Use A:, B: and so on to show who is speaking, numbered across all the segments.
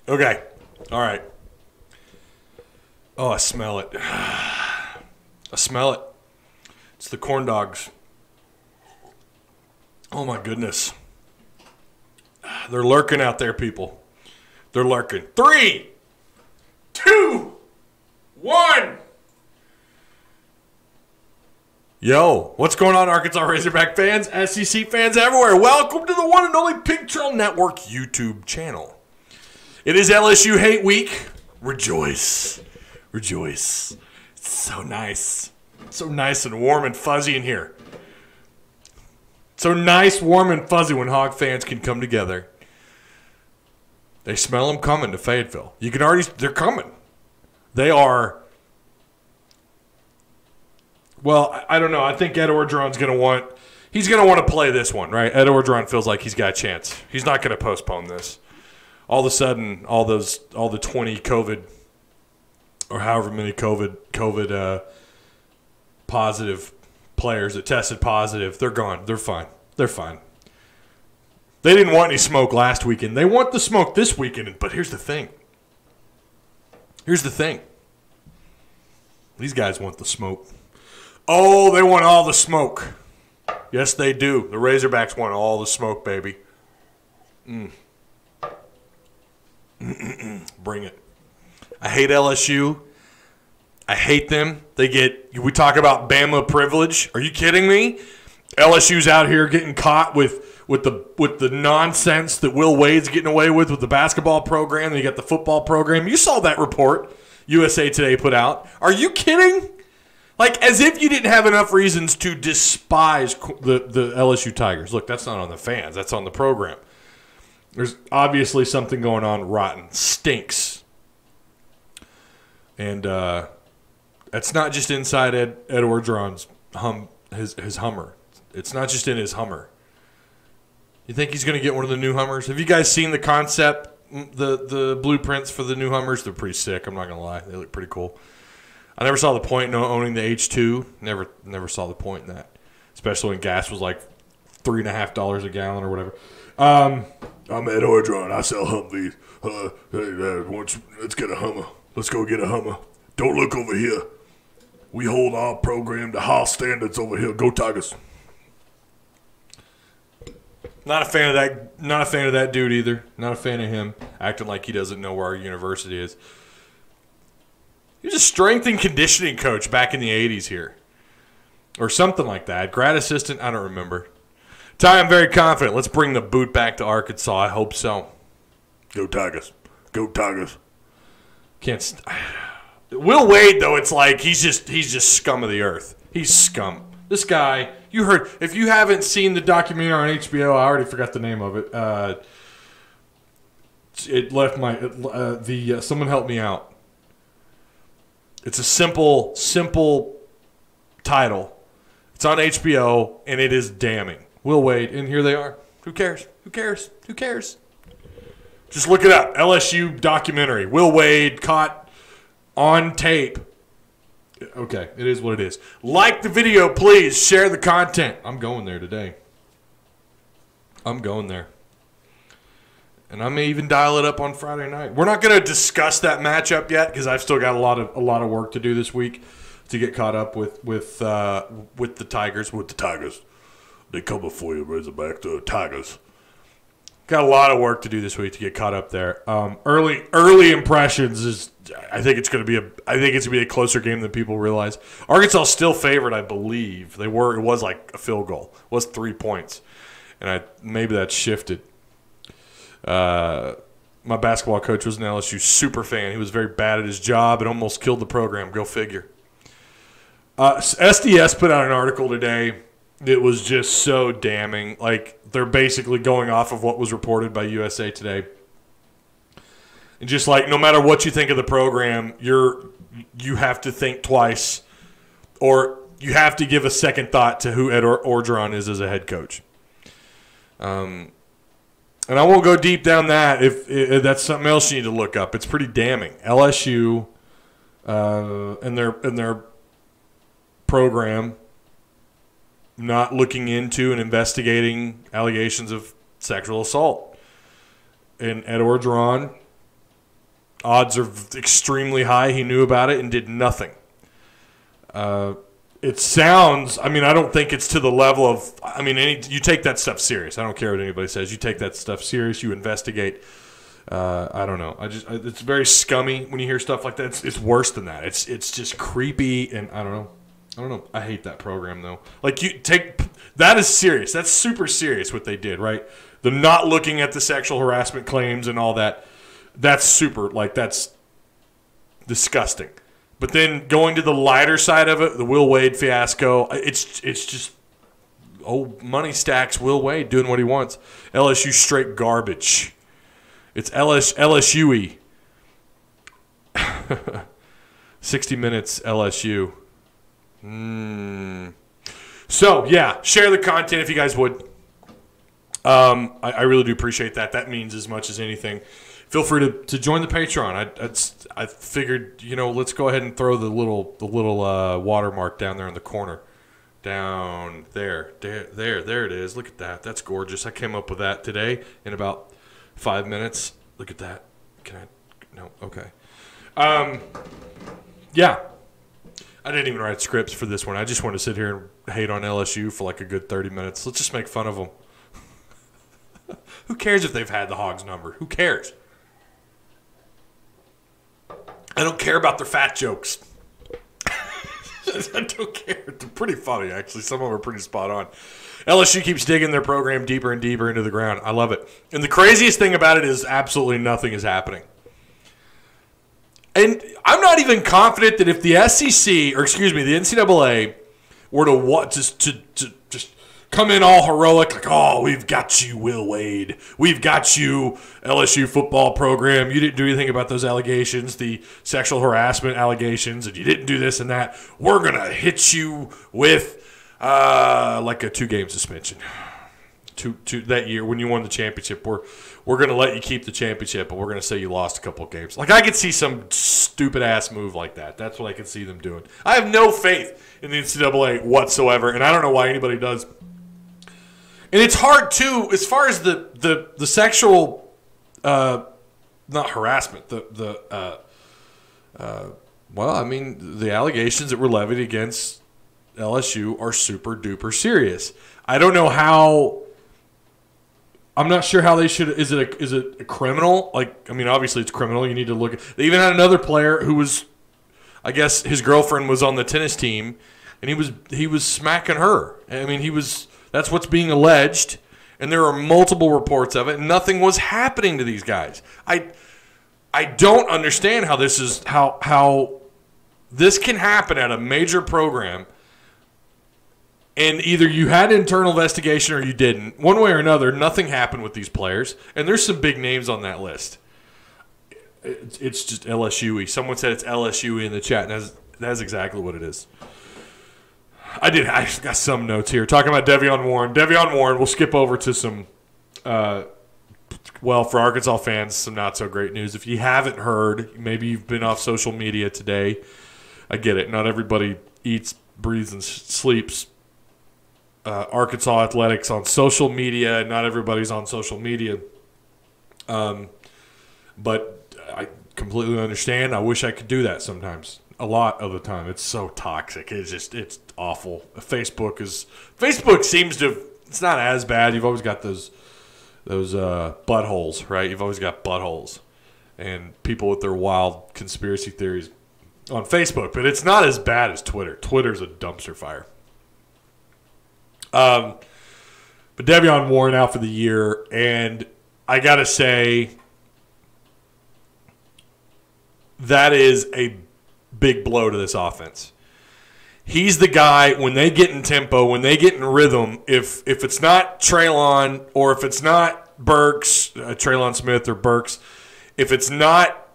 A: Okay. All right. Oh, I smell it. I smell it. It's the corn dogs. Oh, my goodness. They're lurking out there, people. They're lurking. 3, 2, 1. Yo, what's going on, Arkansas Razorback fans, SEC fans everywhere? Welcome to the one and only Pig Trail Network YouTube channel. It is LSU Hate Week. Rejoice. Rejoice. It's so nice. So nice and warm and fuzzy in here. So nice, warm, and fuzzy when Hog fans can come together. They smell them coming to Fayetteville. You can already, they're coming. They are, well, I don't know. I think Ed Orgeron's going to want, he's going to want to play this one, right? Ed Orgeron feels like he's got a chance. He's not going to postpone this. All of a sudden, all the 20 COVID, or however many COVID positive players that tested positive, they're gone. They're fine. They're fine. They didn't want any smoke last weekend. They want the smoke this weekend. But here's the thing. Here's the thing. These guys want the smoke. Oh, they want all the smoke. Yes, they do. The Razorbacks want all the smoke, baby. Bring it. I hate LSU. I hate them. We talk about Bama privilege. Are you kidding me? LSU's out here getting caught with the nonsense that Will Wade's getting away with the basketball program. And you got the football program. You saw that report USA Today put out. Are you kidding? Like, as if you didn't have enough reasons to despise the LSU Tigers. Look, that's not on the fans. That's on the program. There's obviously something going on rotten. Stinks. And it's not just inside Ed Orgeron's his Hummer. It's not just in his Hummer. You think he's going to get one of the new Hummers? Have you guys seen the concept, the blueprints for the new Hummers? They're pretty sick. I'm not going to lie. They look pretty cool. I never saw the point in owning the H2. Never saw the point in that, especially when gas was like $3.50 a gallon or whatever. I'm Ed Orgeron. I sell Humvees. Let's get a Hummer. Let's go get a Hummer. Don't look over here. We hold our program to high standards over here. Go Tigers. Not a fan of that. Not a fan of that dude either. Not a fan of him acting like he doesn't know where our university is. He was a strength and conditioning coach back in the 80s here, or something like that. Grad assistant. I don't remember. Ty, I'm very confident. Let's bring the boot back to Arkansas. I hope so. Go Tigers. Go Tigers. Can't. Will Wade, though, it's like he's just scum of the earth. He's scum. This guy, you heard, if you haven't seen the documentary on HBO, I already forgot the name of it. It left my, someone help me out. It's a simple title. It's on HBO, and it is damning. Will Wade, and here they are. Who cares? Who cares? Who cares? Just look it up. LSU documentary. Will Wade caught on tape. Okay, it is what it is. Like the video, please. Share the content. I'm going there today. I'm going there. And I may even dial it up on Friday night. We're not going to discuss that matchup yet because I've still got a lot of work to do this week to get caught up with the Tigers. With the Tigers. They coming for you, Razorback, the Tigers. Got a lot of work to do this week to get caught up there. Early impressions is I think it's going to be a closer game than people realize. Arkansas is still favored, I believe. It was like a field goal. It was 3 points. And maybe that's shifted. My basketball coach was an LSU super fan. He was very bad at his job and almost killed the program. Go figure. SDS put out an article today. It was just so damning. Like, they're basically going off of what was reported by USA Today. And just like, no matter what you think of the program, you have to think twice, or you have to give a second thought to who Ed Orgeron is as a head coach. And I won't go deep down that if that's something else you need to look up. It's pretty damning. LSU and their program not looking into and investigating allegations of sexual assault. and Ed Orgeron, odds are extremely high he knew about it and did nothing. It sounds, I mean, I don't think it's to the level of, I mean, you take that stuff serious. I don't care what anybody says. You take that stuff serious. You investigate. I don't know. It's very scummy when you hear stuff like that. It's worse than that. It's just creepy, and I don't know. I hate that program, though. Like, that is serious. That's super serious what they did, right? The not looking at the sexual harassment claims and all that. That's super, like, that's disgusting. But then going to the lighter side of it, the Will Wade fiasco, it's just, money stacks Will Wade doing what he wants. LSU straight garbage. It's LSU-y. 60 minutes LSU. So, yeah, share the content if you guys would. I really do appreciate that. That means as much as anything. Feel free to join the Patreon. I figured, let's go ahead and throw the little watermark down there in the corner. Down there. There it is. Look at that. That's gorgeous. I came up with that today in about 5 minutes. Look at that. No, okay. Yeah. I didn't even write scripts for this one. I just want to sit here and hate on LSU for like a good 30 minutes. Let's just make fun of them. Who cares if they've had the Hogs number? Who cares? I don't care about their fat jokes. I don't care. They're pretty funny, actually. Some of them are pretty spot on. LSU keeps digging their program deeper and deeper into the ground. I love it. And the craziest thing about it is absolutely nothing is happening. And I'm not even confident that if the SEC, or excuse me, the NCAA were to just come in all heroic, like, oh, we've got you, Will Wade. We've got you, LSU football program. You didn't do anything about those allegations, the sexual harassment allegations, and you didn't do this and that. We're going to hit you with like a 2-game suspension. That year when you won the championship, we're going to let you keep the championship, but we're going to say you lost a couple of games. Like, I could see some stupid-ass move like that. That's what I could see them doing. I have no faith in the NCAA whatsoever, and I don't know why anybody does. And it's hard, too, as far as the sexual, not harassment, the allegations that were levied against LSU are super duper serious. I don't know how. I'm not sure how they should. Is it a criminal? Like, I mean, obviously it's criminal. You need to look at. They even had another player who was, I guess his girlfriend was on the tennis team, and he was smacking her. I mean, that's what's being alleged, and there are multiple reports of it. And nothing was happening to these guys. I don't understand how this is how this can happen at a major program. And either you had internal investigation or you didn't. One way or another, nothing happened with these players. And there's some big names on that list. It's just LSU-y. Someone said it's LSU-y in the chat, and that's exactly what it is. I got some notes here. Talking about Devion Warren. Devion Warren, we'll skip over to some, for Arkansas fans, some not-so-great news. If you haven't heard, maybe you've been off social media today. I get it. Not everybody eats, breathes, and sleeps Arkansas athletics on social media. Not everybody's on social media. But I completely understand. I wish I could do that sometimes. A lot of the time. It's so toxic. It's awful. Facebook seems to, it's not as bad. You've always got those buttholes, right? You've always got buttholes and people with their wild conspiracy theories on Facebook, but it's not as bad as Twitter. Twitter's a dumpster fire. But Devion Warren out for the year, and I gotta say that is a big blow to this offense. He's the guy, when they get in tempo, when they get in rhythm, if it's not Treylon or if it's not Burks, Treylon Smith or Burks, if it's not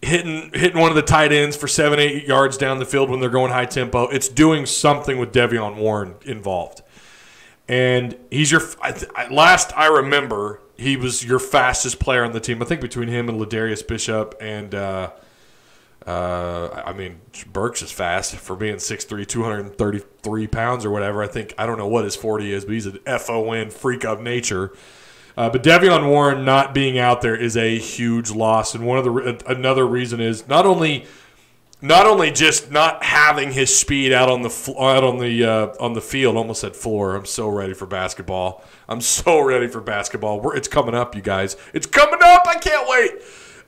A: hitting one of the tight ends for 7-8 yards down the field when they're going high tempo, it's doing something with Devion Warren involved. And he's last I remember, he was your fastest player on the team. I think between him and Ladarius Bishop and Burks is fast for being 6'3", 233 pounds or whatever. I don't know what his 40 is, but he's an FON freak of nature. But Devion Warren not being out there is a huge loss, and another reason is not only just not having his speed out on the field. Almost said floor. I'm so ready for basketball. It's coming up, you guys. It's coming up. I can't wait.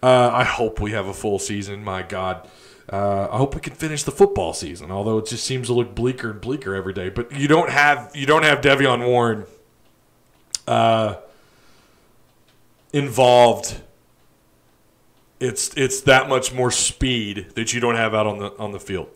A: I hope we have a full season. My God. I hope we can finish the football season. Although it just seems to look bleaker and bleaker every day. But you don't have Devion Warren involved. It's that much more speed that you don't have out on the field.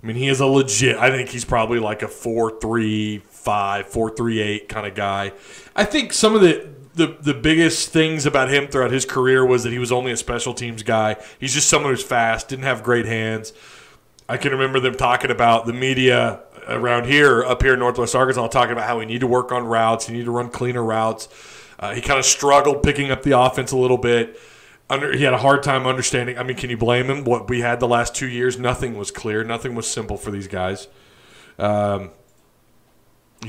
A: I mean, he is a legit. I think he's probably like a 4.35, 4.38 kind of guy. I think some of the biggest things about him throughout his career was that he was only a special teams guy. He's just someone who's fast, didn't have great hands. I can remember them talking about the media around here, up here in Northwest Arkansas, talking about how we need to work on routes. He need to run cleaner routes. He kind of struggled picking up the offense a little bit. He had a hard time understanding. I mean, can you blame him? What we had the last 2 years, nothing was clear. Nothing was simple for these guys. You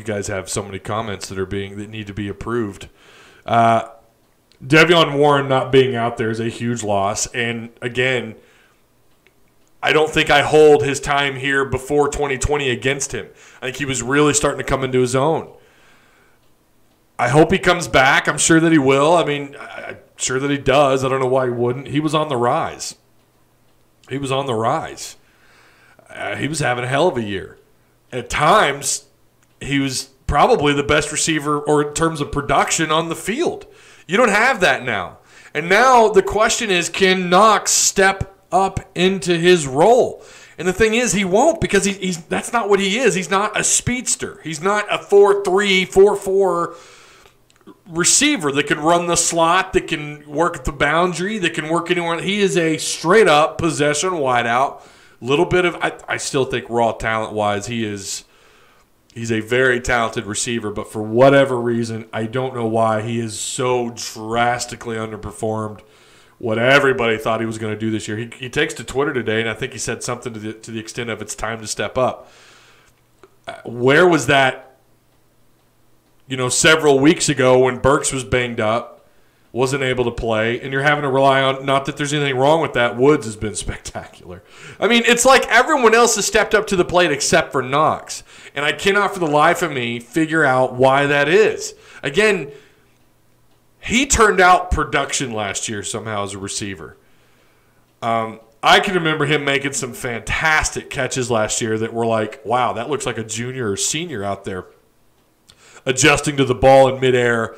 A: guys have so many comments that need to be approved. Devion Warren not being out there is a huge loss. And, again, I don't think I hold his time here before 2020 against him. I think he was really starting to come into his own. I hope he comes back. I'm sure that he will. I mean, I'm sure that he does. I don't know why he wouldn't. He was on the rise. He was having a hell of a year. At times, he was probably the best receiver, or in terms of production, on the field. You don't have that now. And now the question is, can Knox step up into his role? And the thing is, he won't, because that's not what he is. He's not a speedster. He's not a 4.3, 4.4 receiver that can run the slot, that can work at the boundary, that can work anywhere. He is a straight-up possession wideout. Little bit of, I still think raw talent-wise, he's a very talented receiver, but for whatever reason, I don't know why, he is so drastically underperformed what everybody thought he was going to do this year. He takes to Twitter today, and I think he said something to the extent of, it's time to step up. Where was that, several weeks ago when Burks was banged up, wasn't able to play, and you're having to rely on, not that there's anything wrong with that, Woods has been spectacular. I mean, it's like everyone else has stepped up to the plate except for Knox, and I cannot for the life of me figure out why that is. Again, he turned out production last year somehow as a receiver. I can remember him making some fantastic catches last year that were like, wow, that looks like a junior or senior out there, adjusting to the ball in midair.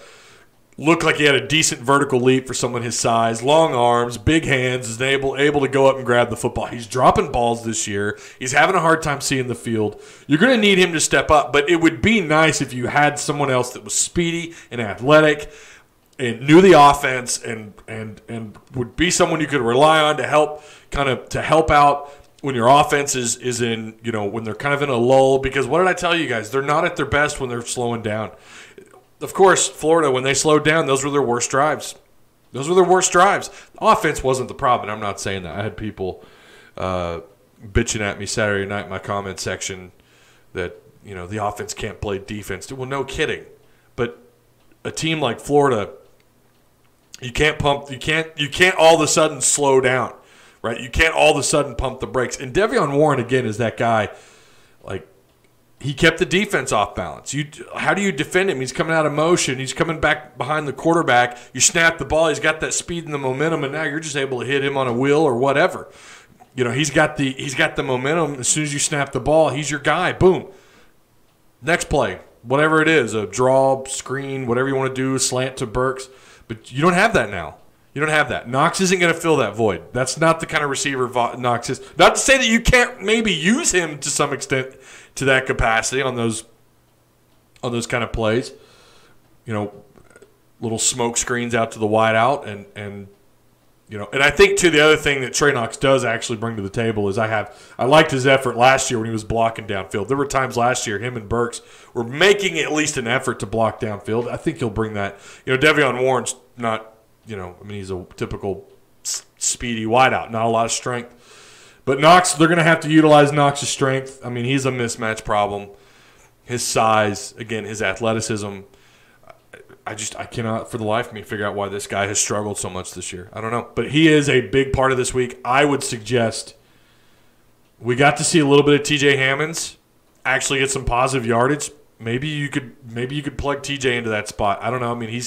A: Looked like he had a decent vertical leap for someone his size. Long arms, big hands, is able to go up and grab the football. He's dropping balls this year. He's having a hard time seeing the field. You're going to need him to step up, but it would be nice if you had someone else that was speedy and athletic and knew the offense and would be someone you could rely on to help out when your offense is in, when they're kind of in a lull. Because what did I tell you guys? They're not at their best when they're slowing down. Of course, Florida, when they slowed down, those were their worst drives. The offense wasn't the problem. I'm not saying that. I had people bitching at me Saturday night in my comment section that, the offense can't play defense. Well, no kidding. But a team like Florida, you can't all of a sudden slow down, right? You can't all of a sudden pump the brakes. And Devion Warren, again, is that guy, like, he kept the defense off balance. How do you defend him? He's coming out of motion. He's coming back behind the quarterback. You snap the ball. He's got that speed and the momentum, and now you're just able to hit him on a wheel or whatever. He's got the momentum. As soon as you snap the ball, he's your guy. Boom. Next play, whatever it is, a draw, screen, whatever you want to do, slant to Burks. But you don't have that now. You don't have that. Knox isn't going to fill that void. That's not the kind of receiver Knox is. Not to say that you can't maybe use him to some extent to that capacity on those kind of plays. Little smoke screens out to the wide out and I think too, the other thing that Trey Knox does actually bring to the table is I liked his effort last year when he was blocking downfield. There were times last year him and Burks were making at least an effort to block downfield. I think he'll bring that. Devion Warren's not, he's a typical speedy wideout, not a lot of strength. But Knox, they're going to have to utilize Knox's strength. He's a mismatch problem. His size, again, his athleticism. I cannot for the life of me figure out why this guy has struggled so much this year. I don't know. But he is a big part of this week. I would suggest we got to see a little bit of TJ Hammonds actually get some positive yardage. Maybe you could plug TJ into that spot. I don't know. I mean, he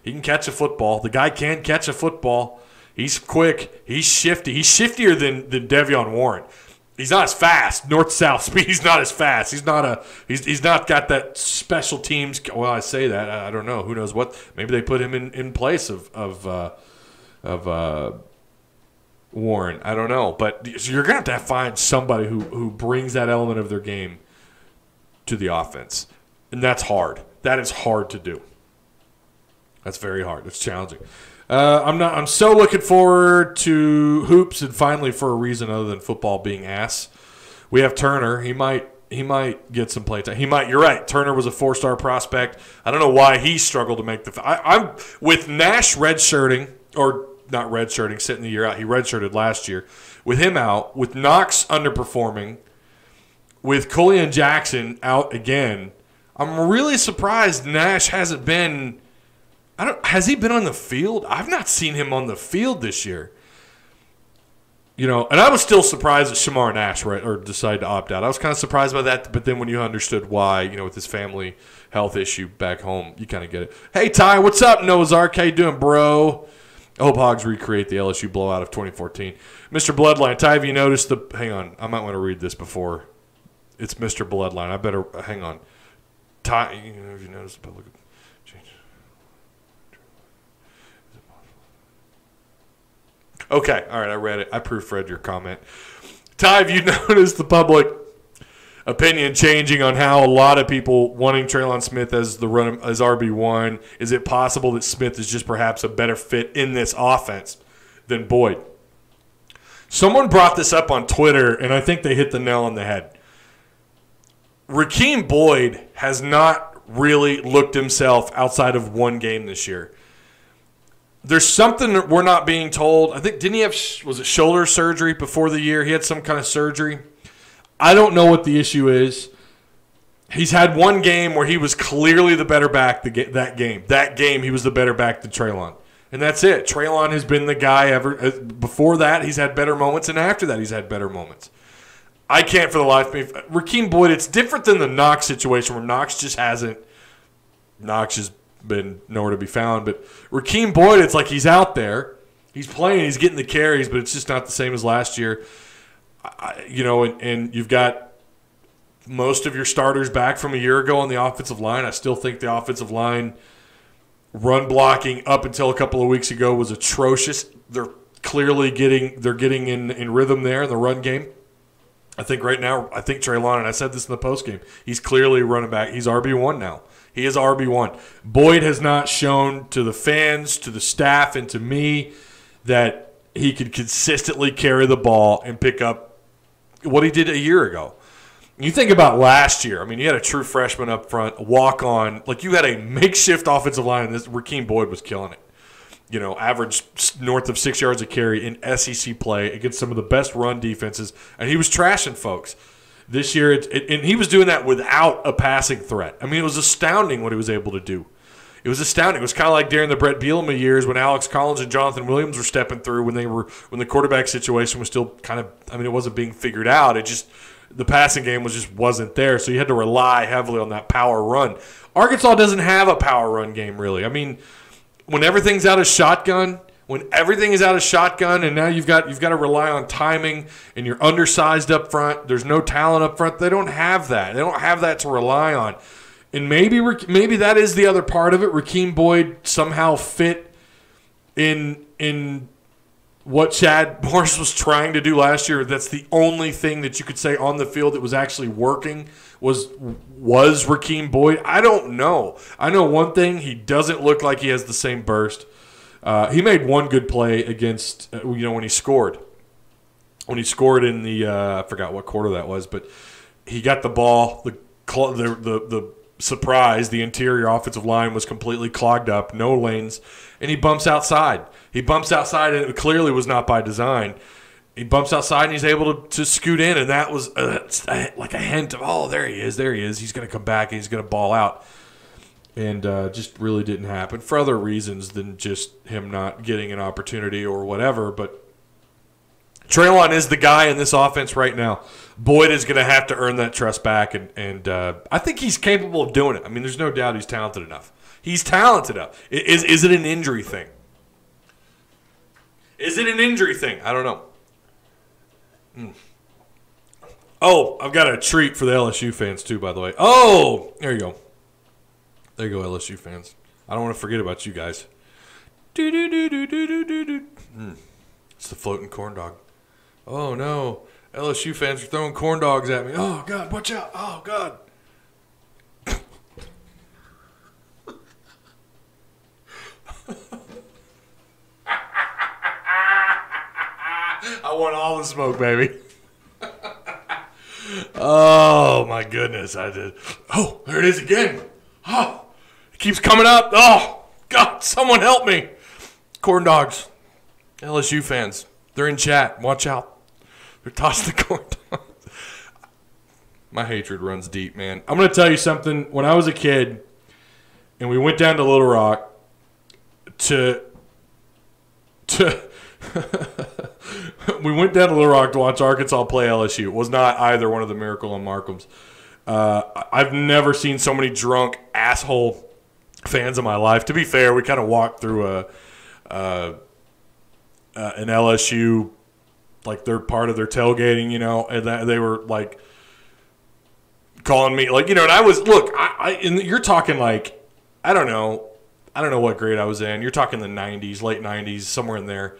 A: can catch a football. The guy can catch a football. He's quick. He's shifty. He's shiftier than Devion Warren. He's not as fast. North-south speed. He's not as fast. He's not got that special teams. Well, I say that. I don't know. Who knows what? Maybe they put him in place of Warren. I don't know. But you're going to have to find somebody who brings that element of their game to the offense. And that's hard. That is hard to do. That's very hard. It's challenging. I'm so looking forward to hoops, and finally, for a reason other than football being ass, we have Turner. He might get some play time. You're right. Turner was a 4-star prospect. I don't know why he struggled to make the. I'm with Nash redshirting, or not redshirting, sitting the year out. He redshirted last year. With him out, with Knox underperforming, with Coley and Jackson out again, I'm really surprised Nash hasn't been. Has he been on the field? I've not seen him on the field this year. And I was still surprised that Shamar Nash decided to opt out. I was kind of surprised by that, but then when you understood why, with his family health issue back home, you kind of get it. Hey, Ty, what's up? Noah's Ark, how you doing, bro? I hope Hogs recreate the LSU blowout of 2014. Mr. Bloodline, Ty, have you noticed the – hang on. I might want to read this before. It's Mr. Bloodline. I better – hang on. Ty, have you noticed the public – okay, all right, I read it. I proofread your comment. Ty, have you noticed the public opinion changing on how a lot of people wanting Traylon Smith as RB1? Is it possible that Smith is just perhaps a better fit in this offense than Boyd? Someone brought this up on Twitter, and I think they hit the nail on the head. Rakeem Boyd has not really looked himself outside of one game this year. There's something that we're not being told. I think, didn't he have, was it shoulder surgery before the year? He had some kind of surgery. I don't know what the issue is. He's had one game where he was clearly the better back that game. That game, he was the better back than Traylon. And that's it. Traylon has been the guy ever. Before that, he's had better moments, and after that, he's had better moments. I can't for the life of me. Rakeem Boyd, it's different than the Knox situation where Knox just hasn't. Knox has been nowhere to be found. But Rakeem Boyd, it's like he's out there. He's playing. He's getting the carries, but it's just not the same as last year. And you've got most of your starters back from a year ago on the offensive line. I still think the offensive line run blocking up until a couple of weeks ago was atrocious. They're clearly getting in rhythm there in the run game. I think right now, Traylon, and I said this in the postgame, he's clearly running back. He's RB1 now. He is RB1. Boyd has not shown to the fans, to the staff, and to me that he could consistently carry the ball and pick up what he did a year ago. You think about last year. I mean, you had a true freshman up front, a walk-on. Like, you had a makeshift offensive line, and Rakeem Boyd was killing it. Averaged north of 6 yards a carry in SEC play against some of the best run defenses, and he was trashing folks. This year, and he was doing that without a passing threat. I mean, it was astounding what he was able to do. It was astounding. It was kind of like during the Brett Bielema years when Alex Collins and Jonathan Williams were stepping through when the quarterback situation was still kind of, I mean, it wasn't being figured out. The passing game wasn't there, so you had to rely heavily on that power run. Arkansas doesn't have a power run game, really. I mean, when everything's out of shotgun, and now you've got to rely on timing, and you're undersized up front. There's no talent up front. They don't have that. They don't have that to rely on. And maybe that is the other part of it. Rakeem Boyd somehow fit in what Chad Morris was trying to do last year. That's the only thing that you could say on the field that was actually working was Rakeem Boyd. I don't know. I know one thing. He doesn't look like he has the same burst. He made one good play against, when he scored. When he scored in the, I forgot what quarter that was, but he got the ball. The surprise, the interior offensive line was completely clogged up, no lanes, and he bumps outside. And it clearly was not by design. He bumps outside, and he's able to scoot in, and that was like a hint of, oh, there he is. He's going to come back, and he's going to ball out. and just really didn't happen for other reasons than just him not getting an opportunity or whatever. But Treylon is the guy in this offense right now. Boyd is going to have to earn that trust back, and I think he's capable of doing it. I mean, there's no doubt he's talented enough. He's talented enough. Is it an injury thing? Is it an injury thing? I don't know. Oh, I've got a treat for the LSU fans, too, by the way. Oh, there you go. There you go, LSU fans. I don't want to forget about you guys. It's the floating corn dog. Oh, no. LSU fans are throwing corn dogs at me. Oh, God, watch out. Oh, God. I want all the smoke, baby. Oh, my goodness. I did. Oh, there it is again. Oh, it keeps coming up. Oh, God, someone help me. Corn dogs. LSU fans. They're in chat. Watch out. They're tossing the corn dogs. My hatred runs deep, man. I'm going to tell you something. When I was a kid and we went down to Little Rock to we went down to Little Rock to watch Arkansas play LSU. It was not either one of the Miracle on Markhams. I've never seen so many drunk asshole fans in my life. To be fair, we kind of walked through an LSU, like they're part of their tailgating, you know, and they were like calling me, like, you know, and I was, look, and you're talking like, I don't know what grade I was in. You're talking the 90s, late 90s, somewhere in there.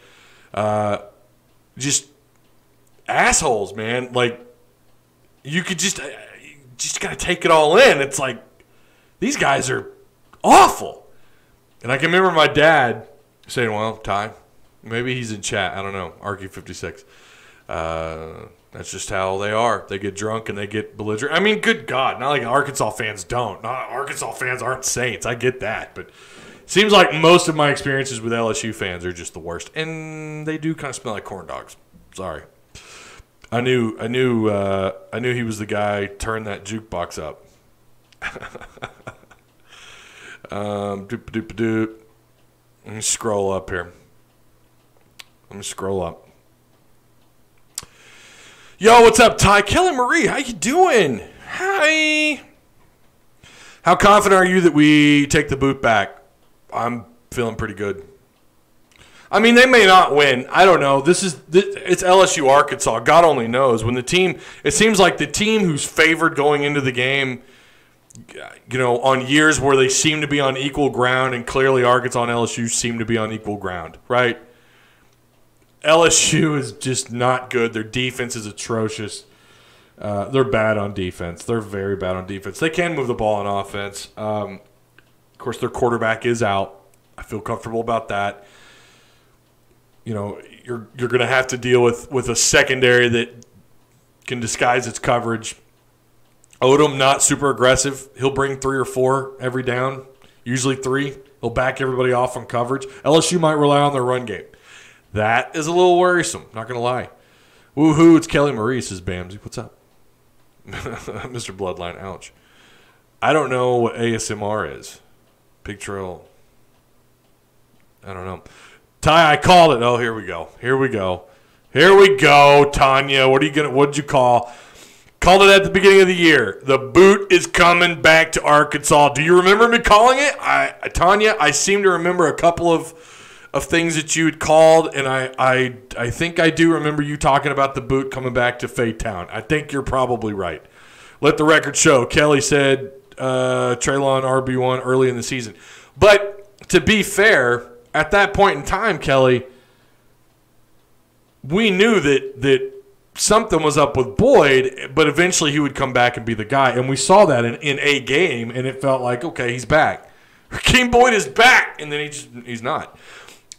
A: Just assholes, man. Like, you could just got to take it all in. It's like, these guys are awful. And I can remember my dad saying, well, Ty, maybe he's in chat. I don't know. RQ56. That's just how they are. They get drunk and they get belligerent. I mean, good God. Not like Arkansas fans don't. Not Arkansas fans aren't saints. I get that. But it seems like most of my experiences with LSU fans are just the worst. And they do kind of smell like corn dogs. Sorry. I knew he was the guy turn that jukebox up. Doop. Let me scroll up here. Yo, what's up, Ty? Kelly Marie, how you doing? Hi. How confident are you that we take the boot back? I'm feeling pretty good. I mean, they may not win. I don't know. It's LSU Arkansas. God only knows. When the team, it seems like the team who's favored going into the game, you know, on years where they seem to be on equal ground, and clearly Arkansas and LSU seem to be on equal ground, right? LSU is just not good. Their defense is atrocious. They're bad on defense. They're very bad on defense. They can move the ball on offense. Of course, their quarterback is out. I feel comfortable about that. You know, you're going to have to deal with a secondary that can disguise its coverage. Odom, not super aggressive. He'll bring 3 or 4 every down, usually 3. He'll back everybody off on coverage. LSU might rely on their run game. That is a little worrisome, not going to lie. Woohoo, it's Kelly Marie, says Bamsy. What's up? Mr. Bloodline, ouch. I don't know what ASMR is. Big Trail. I don't know. Ty, I called it. Oh, here we go, Tanya. What'd you call? Called it at the beginning of the year. The boot is coming back to Arkansas. Do you remember me calling it? Tanya, I seem to remember a couple of things that you had called, and I think I do remember you talking about the boot coming back to Faithtown. I think you're probably right. Let the record show. Kelly said Treylon RB1 early in the season. But to be fair, at that point in time, Kelly, we knew that something was up with Boyd, but eventually he would come back and be the guy. And we saw that in a game, and it felt like, okay, he's back. King Boyd is back, and then he's not.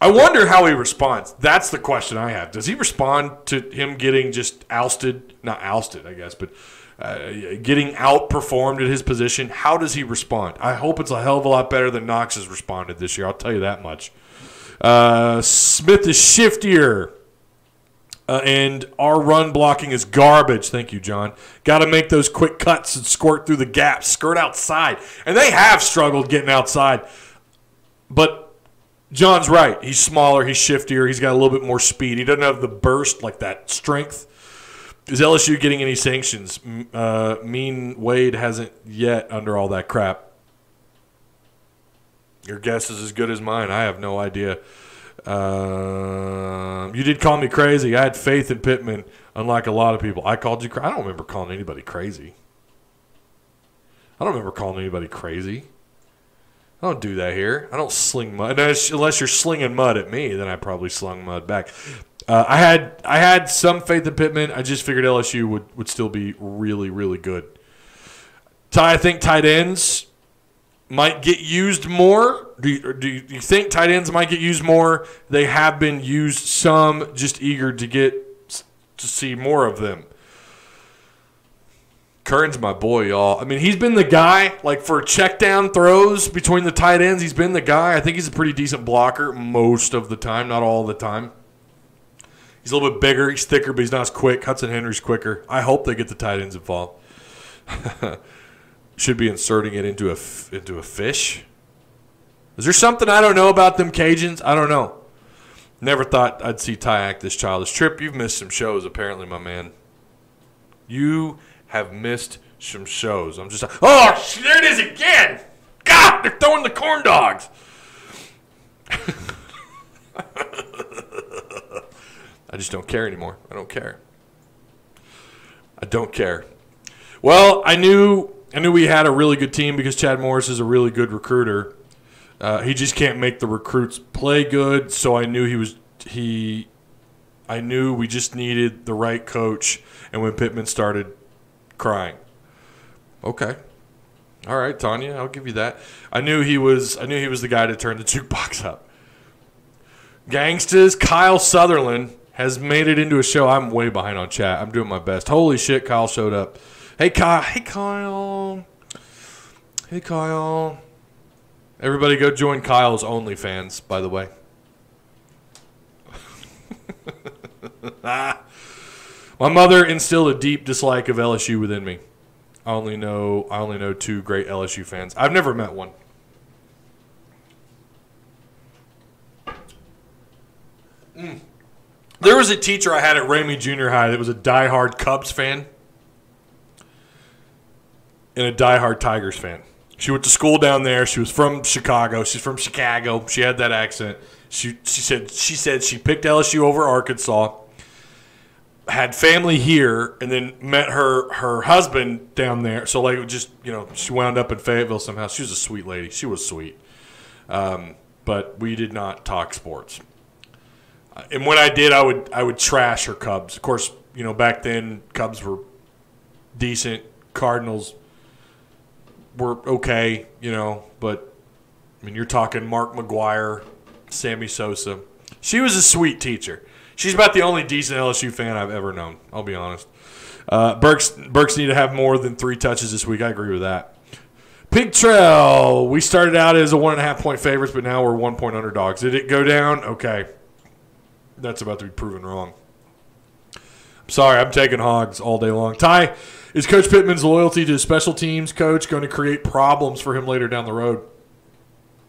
A: I wonder how he responds. That's the question I have. Does he respond to him getting just ousted? Not ousted, I guess, but getting outperformed at his position? How does he respond? I hope it's a hell of a lot better than Knox has responded this year. I'll tell you that much. Smith is shiftier. And our run blocking is garbage. Thank you, John. Got to make those quick cuts and squirt through the gaps, skirt outside. And they have struggled getting outside. But John's right. He's smaller. He's shiftier. He's got a little bit more speed. He doesn't have the burst, like that strength. Is LSU getting any sanctions? Mean Wade hasn't yet under all that crap. Your guess is as good as mine. I have no idea. You did call me crazy. I had faith in Pittman, unlike a lot of people. I called you crazy. I don't remember calling anybody crazy. I don't do that here. I don't sling mud. Unless you're slinging mud at me, then I probably slung mud back. I had some faith in Pittman. I just figured LSU would still be really, really good. I think tight ends might get used more. Do you think tight ends might get used more? They have been used some, just eager to see more of them. Kern's my boy, y'all. I mean, he's been the guy, like for check down throws between the tight ends, he's been the guy. I think he's a pretty decent blocker most of the time, not all the time. He's a little bit bigger, he's thicker, but he's not as quick. Hudson Henry's quicker. I hope they get the tight ends involved. Should be inserting it into a fish. Is there something I don't know about them Cajuns? I don't know. Never thought I'd see Ty act this childish. Trip, you've missed some shows apparently, my man. You have missed some shows. I'm just – oh, there it is again. God, they're throwing the corn dogs. I just don't care anymore. I don't care. Well, I knew we had a really good team because Chad Morris is a really good recruiter. He just can't make the recruits play good, so I knew I knew we just needed the right coach. And when Pittman started crying, okay, all right, Tanya, I'll give you that. I knew he was the guy to turn the jukebox up. Gangstas, Kyle Sutherland has made it into a show. I'm way behind on chat. I'm doing my best. Holy shit, Kyle showed up. Hey, Kyle. Everybody go join Kyle's OnlyFans, by the way. My mother instilled a deep dislike of LSU within me. I only know two great LSU fans. I've never met one. There was a teacher I had at Ramey Junior High that was a diehard Cubs fan and a diehard Tigers fan. She went to school down there. She was from Chicago. She's from Chicago. She had that accent. She said she picked LSU over Arkansas, had family here, and then met her husband down there. So like just she wound up in Fayetteville somehow. She was a sweet lady. She was sweet, but we did not talk sports. And when I did, I would trash her Cubs. Of course, back then Cubs were decent. Cardinals were okay, but I mean, you're talking Mark McGuire, Sammy Sosa. She was a sweet teacher. She's about the only decent LSU fan I've ever known, I'll be honest. Burks need to have more than 3 touches this week. I agree with that. Pig Trail, we started out as a 1.5-point favorites, but now we're 1-point underdogs. Did it go down? Okay. That's about to be proven wrong. I'm sorry, I'm taking Hogs all day long. Ty, is Coach Pittman's loyalty to his special teams coach going to create problems for him later down the road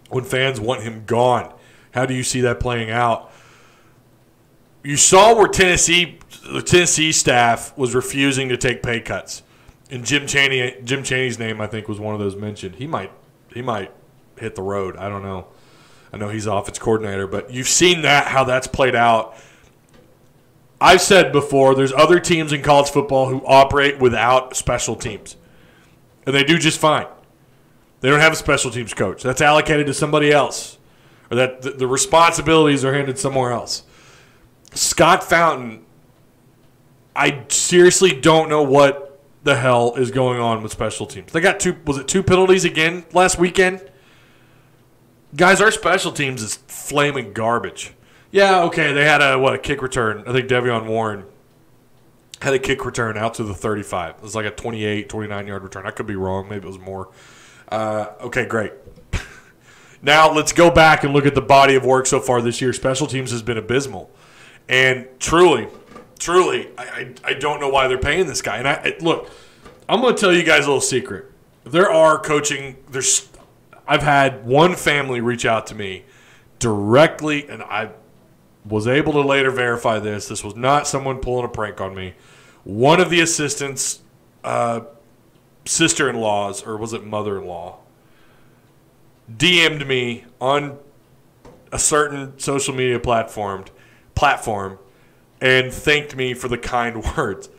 A: when fans want him gone? How do you see that playing out? You saw where the Tennessee staff was refusing to take pay cuts, and Jim Chaney's name I think was one of those mentioned. He might hit the road. I don't know. I know he's offense coordinator, but you've seen how that's played out. I've said before, there's other teams in college football who operate without special teams, and they do just fine. They don't have a special teams coach. That's allocated to somebody else, or that the responsibilities are handed somewhere else. Scott Fountain, I seriously don't know what the hell is going on with special teams. They got two penalties again last weekend? Guys, our special teams is flaming garbage. Yeah, okay, they had a kick return. I think Devion Warren had a kick return out to the 35. It was like a 28, 29-yard return. I could be wrong. Maybe it was more. Okay, great. Now let's go back and look at the body of work so far this year. Special teams has been abysmal. And truly, truly, I don't know why they're paying this guy. And look, I'm going to tell you guys a little secret. There are coaching. I've had one family reach out to me directly, and I was able to later verify this. This was not someone pulling a prank on me. One of the assistants' sister-in-laws, or was it mother-in-law, DM'd me on a certain social media platform and thanked me for the kind words.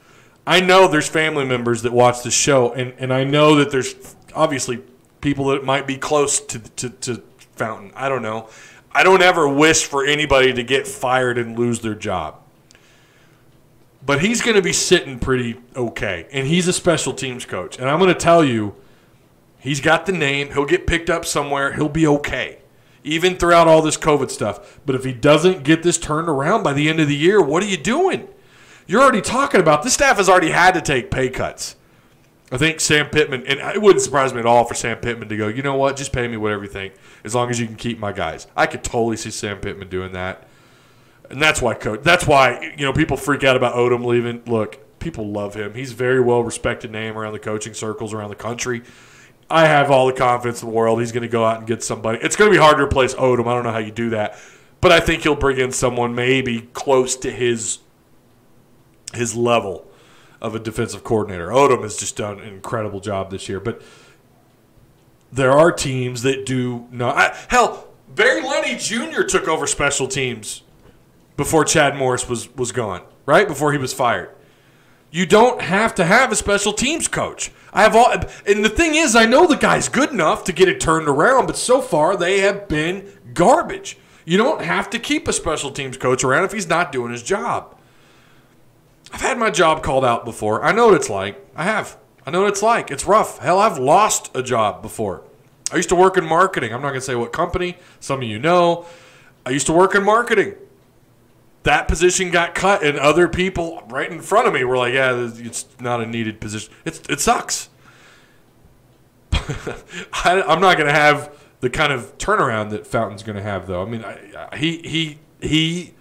A: I know there's family members that watch this show, and I know that there's obviously people that might be close to Fountain. I don't know. I don't ever wish for anybody to get fired and lose their job. But he's going to be sitting pretty okay, and he's a special teams coach. And I'm going to tell you, he's got the name. He'll get picked up somewhere. He'll be okay, even throughout all this COVID stuff. But if he doesn't get this turned around by the end of the year, what are you doing? You're already talking about this staff has already had to take pay cuts. I think Sam Pittman, and it wouldn't surprise me at all for Sam Pittman to go, you know what, just pay me whatever you think, as long as you can keep my guys. I could totally see Sam Pittman doing that. And that's why people freak out about Odom leaving. Look, people love him. He's a very well-respected name around the coaching circles around the country. I have all the confidence in the world. He's going to go out and get somebody. It's going to be hard to replace Odom. I don't know how you do that. But I think he'll bring in someone maybe close to his level of a defensive coordinator. Odom has just done an incredible job this year. But there are teams that do not. Hell, Barry Lenny Jr. took over special teams before Chad Morris was gone, right? Before he was fired. You don't have to have a special teams coach. And the thing is, I know the guy's good enough to get it turned around, but so far they have been garbage. You don't have to keep a special teams coach around if he's not doing his job. I've had my job called out before. I know what it's like. I have. I know what it's like. It's rough. Hell, I've lost a job before. I used to work in marketing. I'm not going to say what company. Some of you know. I used to work in marketing. That position got cut, and other people right in front of me were like, yeah, it's not a needed position. It sucks. I'm not going to have the kind of turnaround that Fountain's going to have, though. I mean, he's going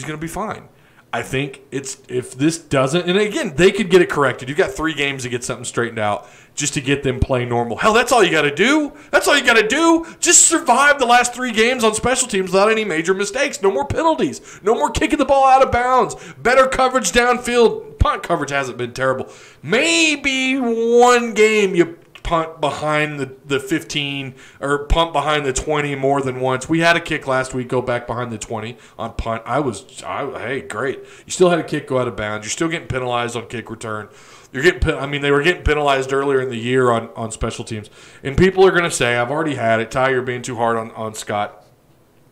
A: to be fine. I think if this doesn't, and again, they could get it corrected. You've got 3 games to get something straightened out just to get them playing normal. Hell, that's all you got to do. That's all you got to do. Just survive the last 3 games on special teams without any major mistakes. No more penalties. No more kicking the ball out of bounds. Better coverage downfield. Punt coverage hasn't been terrible. Maybe one game you punt behind the 15 or punt behind the 20 more than once. We had a kick last week go back behind the 20 on punt. Hey, great. You still had a kick go out of bounds. You're still getting penalized on kick return. They were getting penalized earlier in the year on special teams. And people are going to say, I've already had it. Ty, you're being too hard on Scott,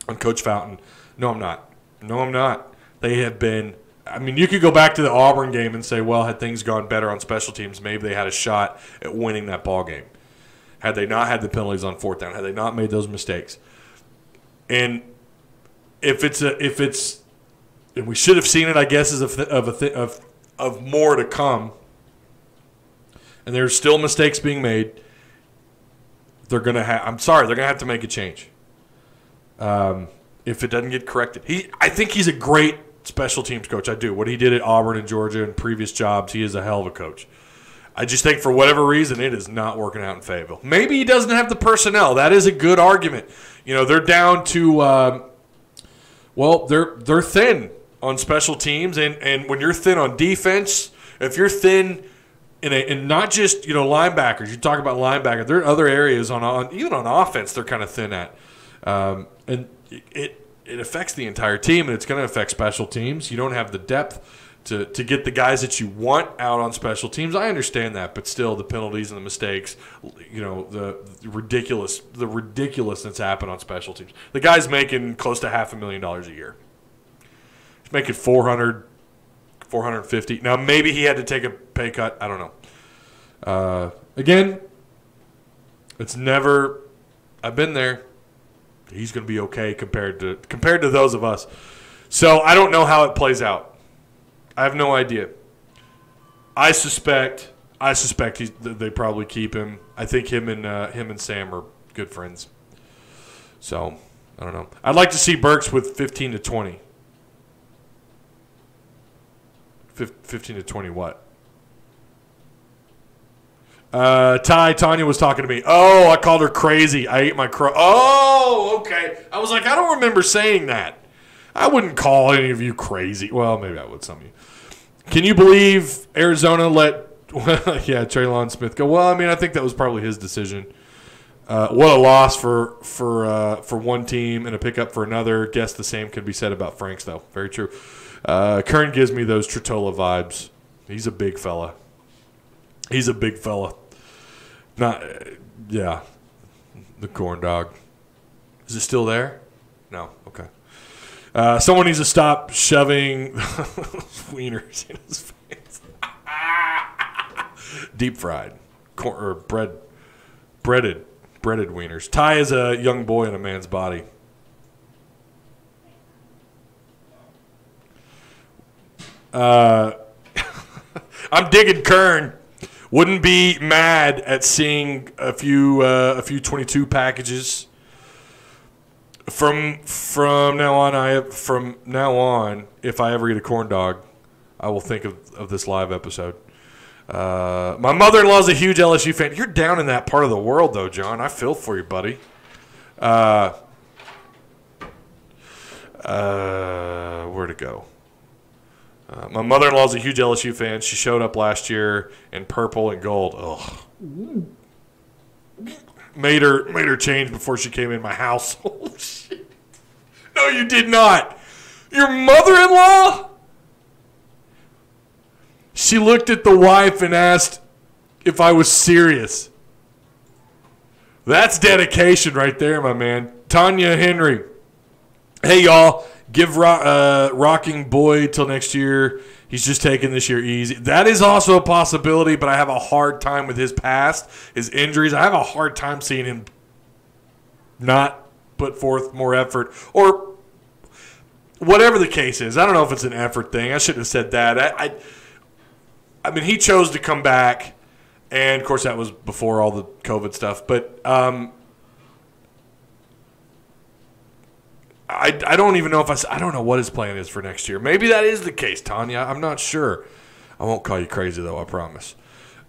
A: on Coach Fountain. No, I'm not. No, I'm not. They have been. I mean, you could go back to the Auburn game and say, well, had things gone better on special teams, maybe they had a shot at winning that ball game. Had they not had the penalties on 4th down, had they not made those mistakes. And if we should have seen it, I guess, as of more to come. And there's still mistakes being made. They're gonna have to make a change. If it doesn't get corrected, I think he's a great special teams coach. I do. What he did at Auburn and Georgia and previous jobs, he is a hell of a coach. I just think for whatever reason it is not working out in Fayetteville. Maybe he doesn't have the personnel. That is a good argument. They're down to they're thin on special teams, and when you're thin on defense, if you're thin in not just linebackers, you talk about linebackers. There are other areas even on offense they're kind of thin at, and it affects the entire team, and it's going to affect special teams. You don't have the depth to get the guys that you want out on special teams. I understand that, but still, the penalties and the mistakes, the ridiculous that's happened on special teams. The guy's making close to $500,000 a year. He's making $450. Now, maybe he had to take a pay cut. I don't know. Again, it's never. I've been there. He's going to be okay compared to those of us. So I don't know how it plays out. I have no idea. I suspect they probably keep him. I think him and Sam are good friends. So I don't know. I'd like to see Burks with 15 to 20. 15 to 20 what? Tanya was talking to me. Oh, I called her crazy. I ate my crow. Oh, okay. I was like, I don't remember saying that. I wouldn't call any of you crazy. Well, maybe I would, some of you. Can you believe Arizona let Traylon Smith go? Well, I mean, I think that was probably his decision. What a loss for one team and a pickup for another. Guess the same could be said about Franks, though. Very true. Kern gives me those Tritola vibes. He's a big fella. Not, yeah, the corn dog. Is it still there? No. Okay. Someone needs to stop shoving wieners in his face. Deep fried, or breaded wieners. Ty is a young boy in a man's body. I'm digging Kern. Wouldn't be mad at seeing a few 22 packages. From now on, if I ever eat a corn dog, I will think of this live episode. My mother-in-law's a huge LSU fan. You're down in that part of the world, though, John. I feel for you, buddy. Where'd it go? My mother-in-law's a huge LSU fan. She showed up last year in purple and gold. Ugh. Made her change before she came in my house. Oh, shit. No, you did not. Your mother-in-law? She looked at the wife and asked if I was serious. That's dedication right there, my man. Tanya Henry. Hey, y'all. Give Rocking Boyd till next year. He's just taking this year easy. That is also a possibility, but I have a hard time with his past, his injuries. I have a hard time seeing him not put forth more effort or whatever the case is. I don't know if it's an effort thing. I shouldn't have said that. I mean, he chose to come back, and, of course, that was before all the COVID stuff. But I don't even know if I don't know what his plan is for next year. Maybe that is the case, Tanya. I'm not sure. I won't call you crazy, though, I promise.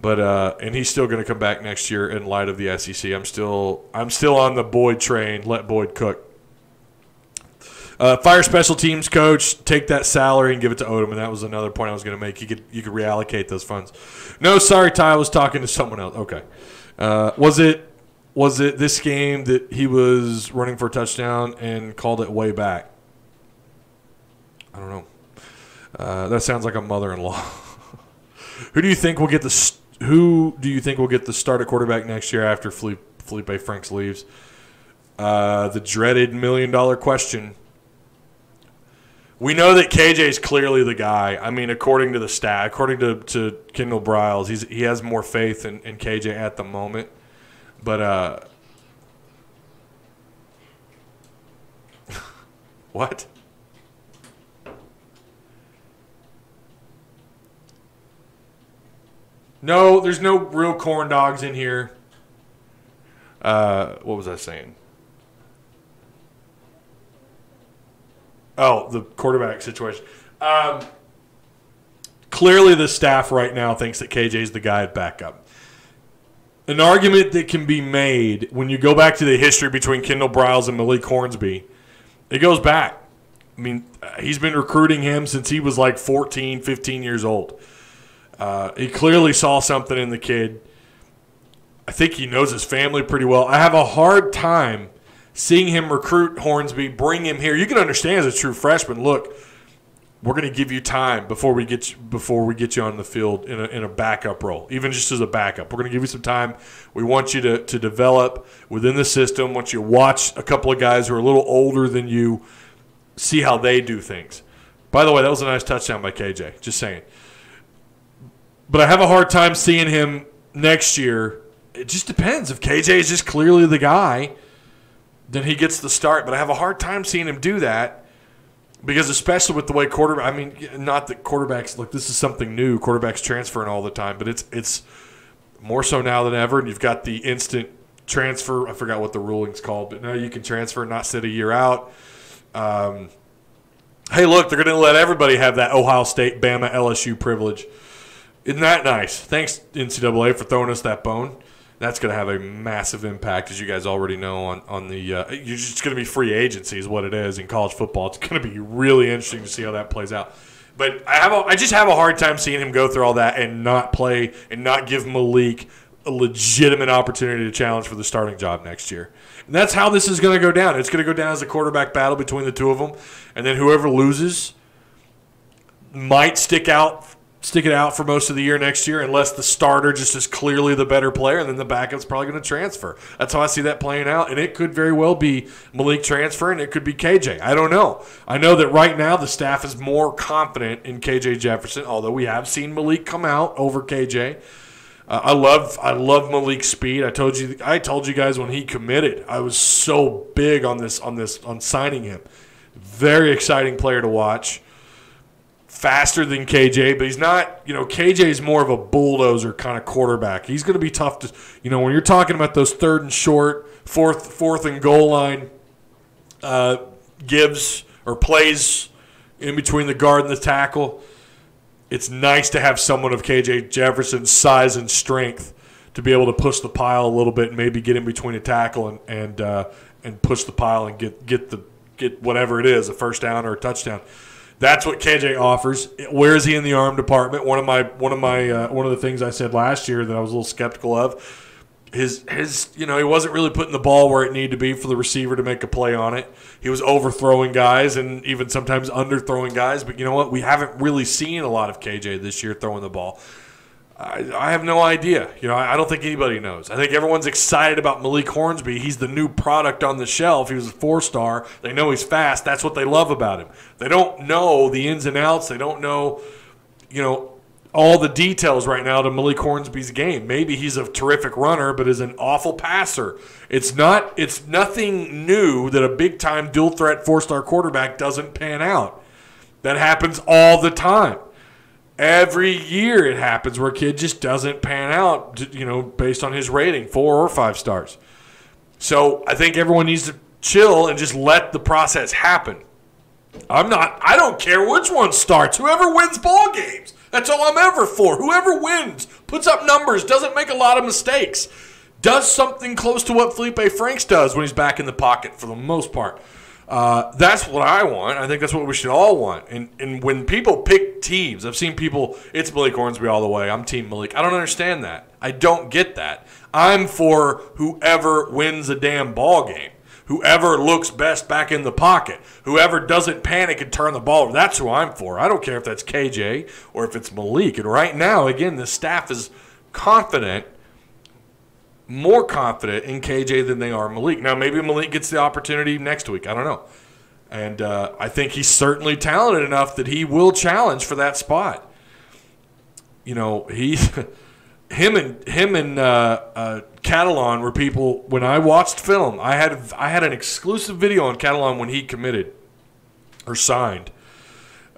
A: But and he's still going to come back next year in light of the SEC. I'm still on the Boyd train. Let Boyd cook. Fire special teams coach, take that salary and give it to Odom, and that was another point I was going to make. You could reallocate those funds. No, sorry, Ty, I was talking to someone else. Okay. Was it this game that he was running for a touchdown and called it way back? I don't know. That sounds like a mother-in-law. Who do you think will get the start at quarterback next year after Felipe Franks leaves? The dreaded $1 million question. We know that KJ is clearly the guy. I mean, according to the stat, according to Kendall Briles, he has more faith in KJ at the moment. But what? No, there's no real corn dogs in here. What was I saying? Oh, the quarterback situation. Clearly the staff right now thinks that KJ's the guy at backup. An argument that can be made when you go back to the history between Kendall Briles and Malik Hornsby, it goes back. I mean, he's been recruiting him since he was like 14, 15 years old. He clearly saw something in the kid. I think he knows his family pretty well. I have a hard time seeing him recruit Hornsby, bring him here. You can understand as a true freshman, look, we're going to give you time before we get you on the field in a backup role, even just as a backup. We're going to give you some time. We want you to develop within the system. Want you to watch a couple of guys who are a little older than you, see how they do things. By the way, that was a nice touchdown by KJ, just saying. But I have a hard time seeing him next year. It just depends. If KJ is just clearly the guy, then he gets the start. But I have a hard time seeing him do that because especially with the way quarterback – I mean, not that quarterbacks – look, this is something new. Quarterbacks transferring all the time. But it's more so now than ever. And you've got the instant transfer. I forgot what the ruling's called. But now you can transfer and not sit a year out. Hey, look, they're going to let everybody have that Ohio State, Bama, LSU privilege. Isn't that nice? Thanks, NCAA, for throwing us that bone. That's going to have a massive impact, as you guys already know, on the you're just going to be free agency is what it is in college football. It's going to be really interesting to see how that plays out. But I just have a hard time seeing him go through all that and not play and not give Malik a legitimate opportunity to challenge for the starting job next year. And that's how this is going to go down. It's going to go down as a quarterback battle between the two of them, and then whoever loses might stick it out for most of the year next year unless the starter just is clearly the better player, and then the backup's probably going to transfer. That's how I see that playing out, and it could very well be Malik transferring. It could be KJ. I don't know. I know that right now the staff is more confident in KJ Jefferson, although we have seen Malik come out over KJ. I love Malik's speed. I told you guys when he committed, I was so big on signing him. Very exciting player to watch. Faster than KJ, but he's not, KJ is more of a bulldozer kind of quarterback. He's going to be tough to, when you're talking about those third and short, fourth and goal line gives or plays in between the guard and the tackle, it's nice to have someone of KJ Jefferson's size and strength to be able to push the pile a little bit and maybe get in between a tackle and push the pile and get whatever it is, a first down or a touchdown. That's what KJ offers. Where is he in the arm department? One of the things I said last year that I was a little skeptical of. He wasn't really putting the ball where it needed to be for the receiver to make a play on it. He was overthrowing guys and even sometimes underthrowing guys. But you know what? We haven't really seen a lot of KJ this year throwing the ball. I have no idea. I don't think anybody knows. I think everyone's excited about Malik Hornsby. He's the new product on the shelf. He was a 4-star. They know he's fast. That's what they love about him. They don't know the ins and outs. They don't know, all the details right now to Malik Hornsby's game. Maybe he's a terrific runner, but is an awful passer. It's nothing new that a big-time dual-threat 4-star quarterback doesn't pan out. That happens all the time. Every year it happens where a kid just doesn't pan out, based on his rating, 4 or 5 stars. So I think everyone needs to chill and just let the process happen. I don't care which one starts. Whoever wins ball games. That's all I'm ever for. Whoever wins, puts up numbers, doesn't make a lot of mistakes, does something close to what Felipe Franks does when he's back in the pocket for the most part. That's what I want. I think that's what we should all want. And when people pick teams, I've seen people, it's Malik Hornsby all the way. I'm Team Malik. I don't understand that. I don't get that. I'm for whoever wins a damn ball game. Whoever looks best back in the pocket. Whoever doesn't panic and turn the ball over. That's who I'm for. I don't care if that's KJ or if it's Malik. And right now, again, the staff is confident, more confident in KJ than they are Malik. Now, maybe Malik gets the opportunity next week. I don't know. And I think he's certainly talented enough that he will challenge for that spot. Him and Catalan were people. When I watched film, I had an exclusive video on Catalan when he committed or signed.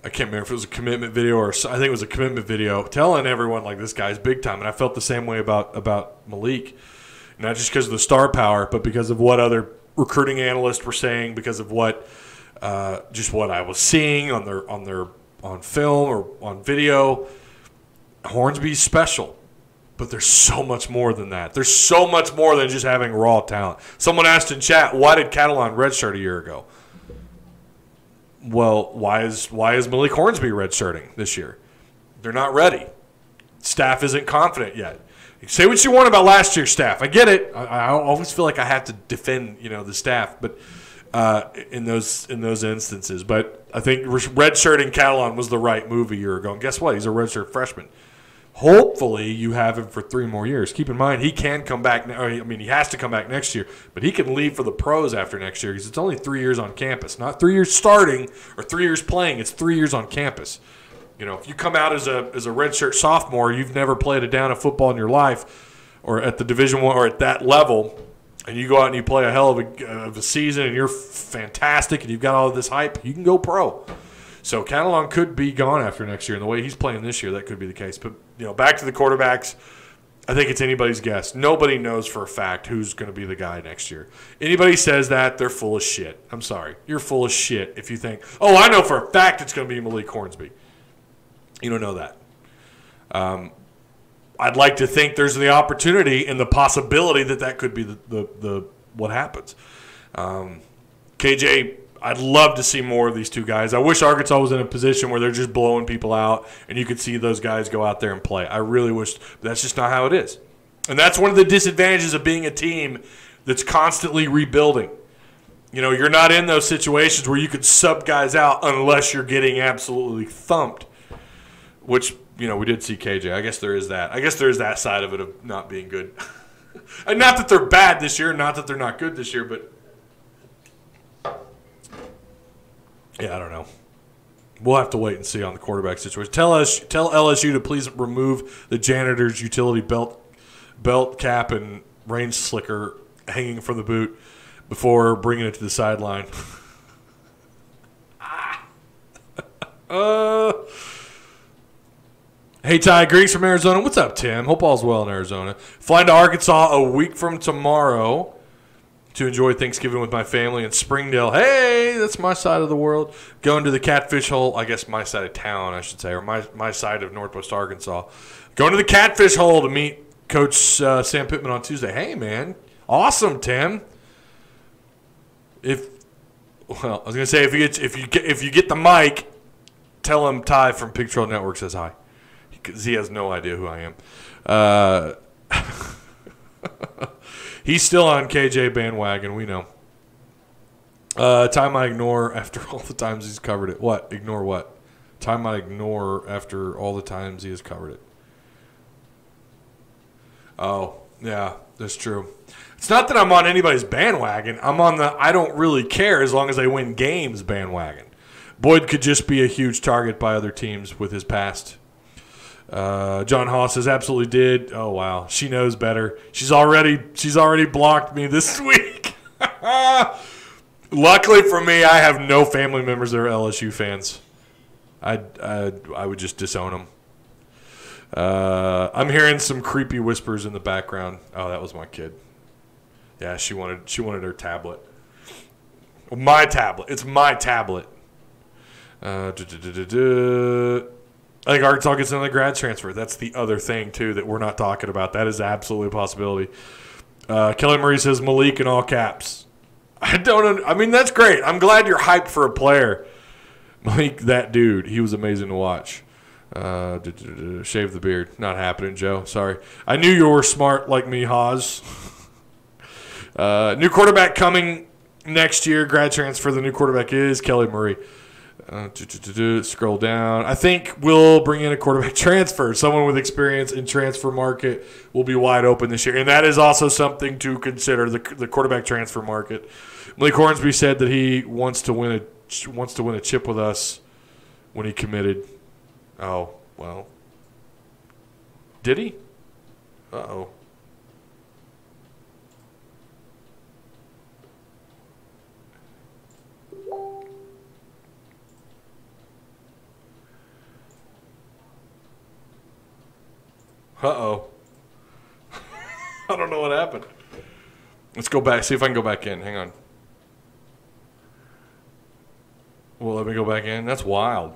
A: I can't remember if it was a commitment video or I think it was a commitment video, telling everyone like this guy's big time. And I felt the same way about Malik, not just because of the star power, but because of what other recruiting analysts were saying, because of what just what I was seeing on film or on video. Hornsby's special. But there's so much more than that. There's so much more than just having raw talent. Someone asked in chat, why did Catalan redshirt a year ago? Well, why is Malik Hornsby redshirting this year? They're not ready. Staff isn't confident yet. Say what you want about last year's staff. I get it. I always feel like I have to defend, the staff, but in those instances. But I think redshirting Catalan was the right move a year ago. And guess what? He's a redshirt freshman. Hopefully you have him for 3 more years. Keep in mind, he can come back. He has to come back next year, but he can leave for the pros after next year because it's only 3 years on campus. Not 3 years starting or 3 years playing. It's 3 years on campus. If you come out as a redshirt sophomore, you've never played a down of football in your life or at the Division I or at that level, and you go out and you play a hell of a season and you're fantastic and you've got all of this hype, you can go pro. So Catalan could be gone after next year. And the way he's playing this year, that could be the case. But, back to the quarterbacks, I think it's anybody's guess. Nobody knows for a fact who's going to be the guy next year. Anybody says that, they're full of shit. I'm sorry. You're full of shit if you think, oh, I know for a fact it's going to be Malik Hornsby. You don't know that. I'd like to think there's the opportunity and the possibility that could be the what happens. KJ, I'd love to see more of these two guys. I wish Arkansas was in a position where they're just blowing people out and you could see those guys go out there and play. I really wish, but that's just not how it is. And that's one of the disadvantages of being a team that's constantly rebuilding. You know, you're not in those situations where you could sub guys out unless you're getting absolutely thumped, which, you know, we did see KJ. I guess there is that. I guess there is that side of it of not being good. And not that they're bad this year, not that they're not good this year, but yeah, I don't know. We'll have to wait and see on the quarterback situation. Tell LSU to please remove the janitor's utility belt cap and range slicker hanging from the boot before bringing it to the sideline. Hey, Ty, greetings from Arizona. What's up, Tim? Hope all's well in Arizona. Flying to Arkansas a week from tomorrow to enjoy Thanksgiving with my family in Springdale. Hey, that's my side of the world. Going to the Catfish Hole, I guess my side of town, I should say, or my side of Northwest Arkansas. Going to the Catfish Hole to meet Coach Sam Pittman on Tuesday. Hey, man. Awesome, Tim. I was going to say, if you get the mic, tell him Ty from Pig Trail Network says hi. Because he has no idea who I am. He's still on KJ bandwagon, we know. Time I ignore after all the times he's covered it. What? Ignore what? Time I ignore after all the times he has covered it. Oh, yeah, that's true. It's not that I'm on anybody's bandwagon. I'm on the I don't really care as long as they win games bandwagon. Boyd could just be a huge target by other teams with his past. John Haas says absolutely did. Oh wow, she knows better. She's already blocked me this week. Luckily for me, I have no family members that are LSU fans. I would just disown them. I'm hearing some creepy whispers in the background. Oh, that was my kid. Yeah, she wanted her tablet. My tablet. It's my tablet. I think Arkansas gets another grad transfer. That's the other thing, too, that we're not talking about. That is absolutely a possibility. Kelly Murray says Malik in all caps. I mean, that's great. I'm glad you're hyped for a player. Malik, that dude, he was amazing to watch. Shave the beard. Not happening, Joe. Sorry. I knew you were smart like me, Hawes. New quarterback coming next year. Grad transfer. The new quarterback is Kelly Murray. Scroll down. I think we'll bring in a quarterback transfer. Someone with experience in transfer market will be wide open this year. And that is also something to consider, the quarterback transfer market. Malik Hornsby said that he wants to win a chip with us when he committed. Oh, well. Did he? Uh-oh. Uh-oh. I don't know what happened. Let's go back. See if I can go back in. Hang on. Well, let me go back in. That's wild.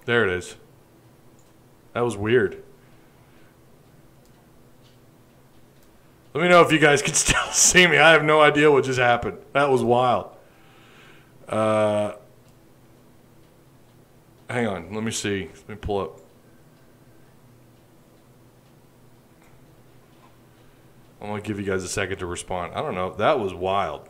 A: There it is. That was weird. Let me know if you guys can still see me. I have no idea what just happened. That was wild. Hang on, let me see. Let me pull up. I'm going to give you guys a second to respond. I don't know. That was wild.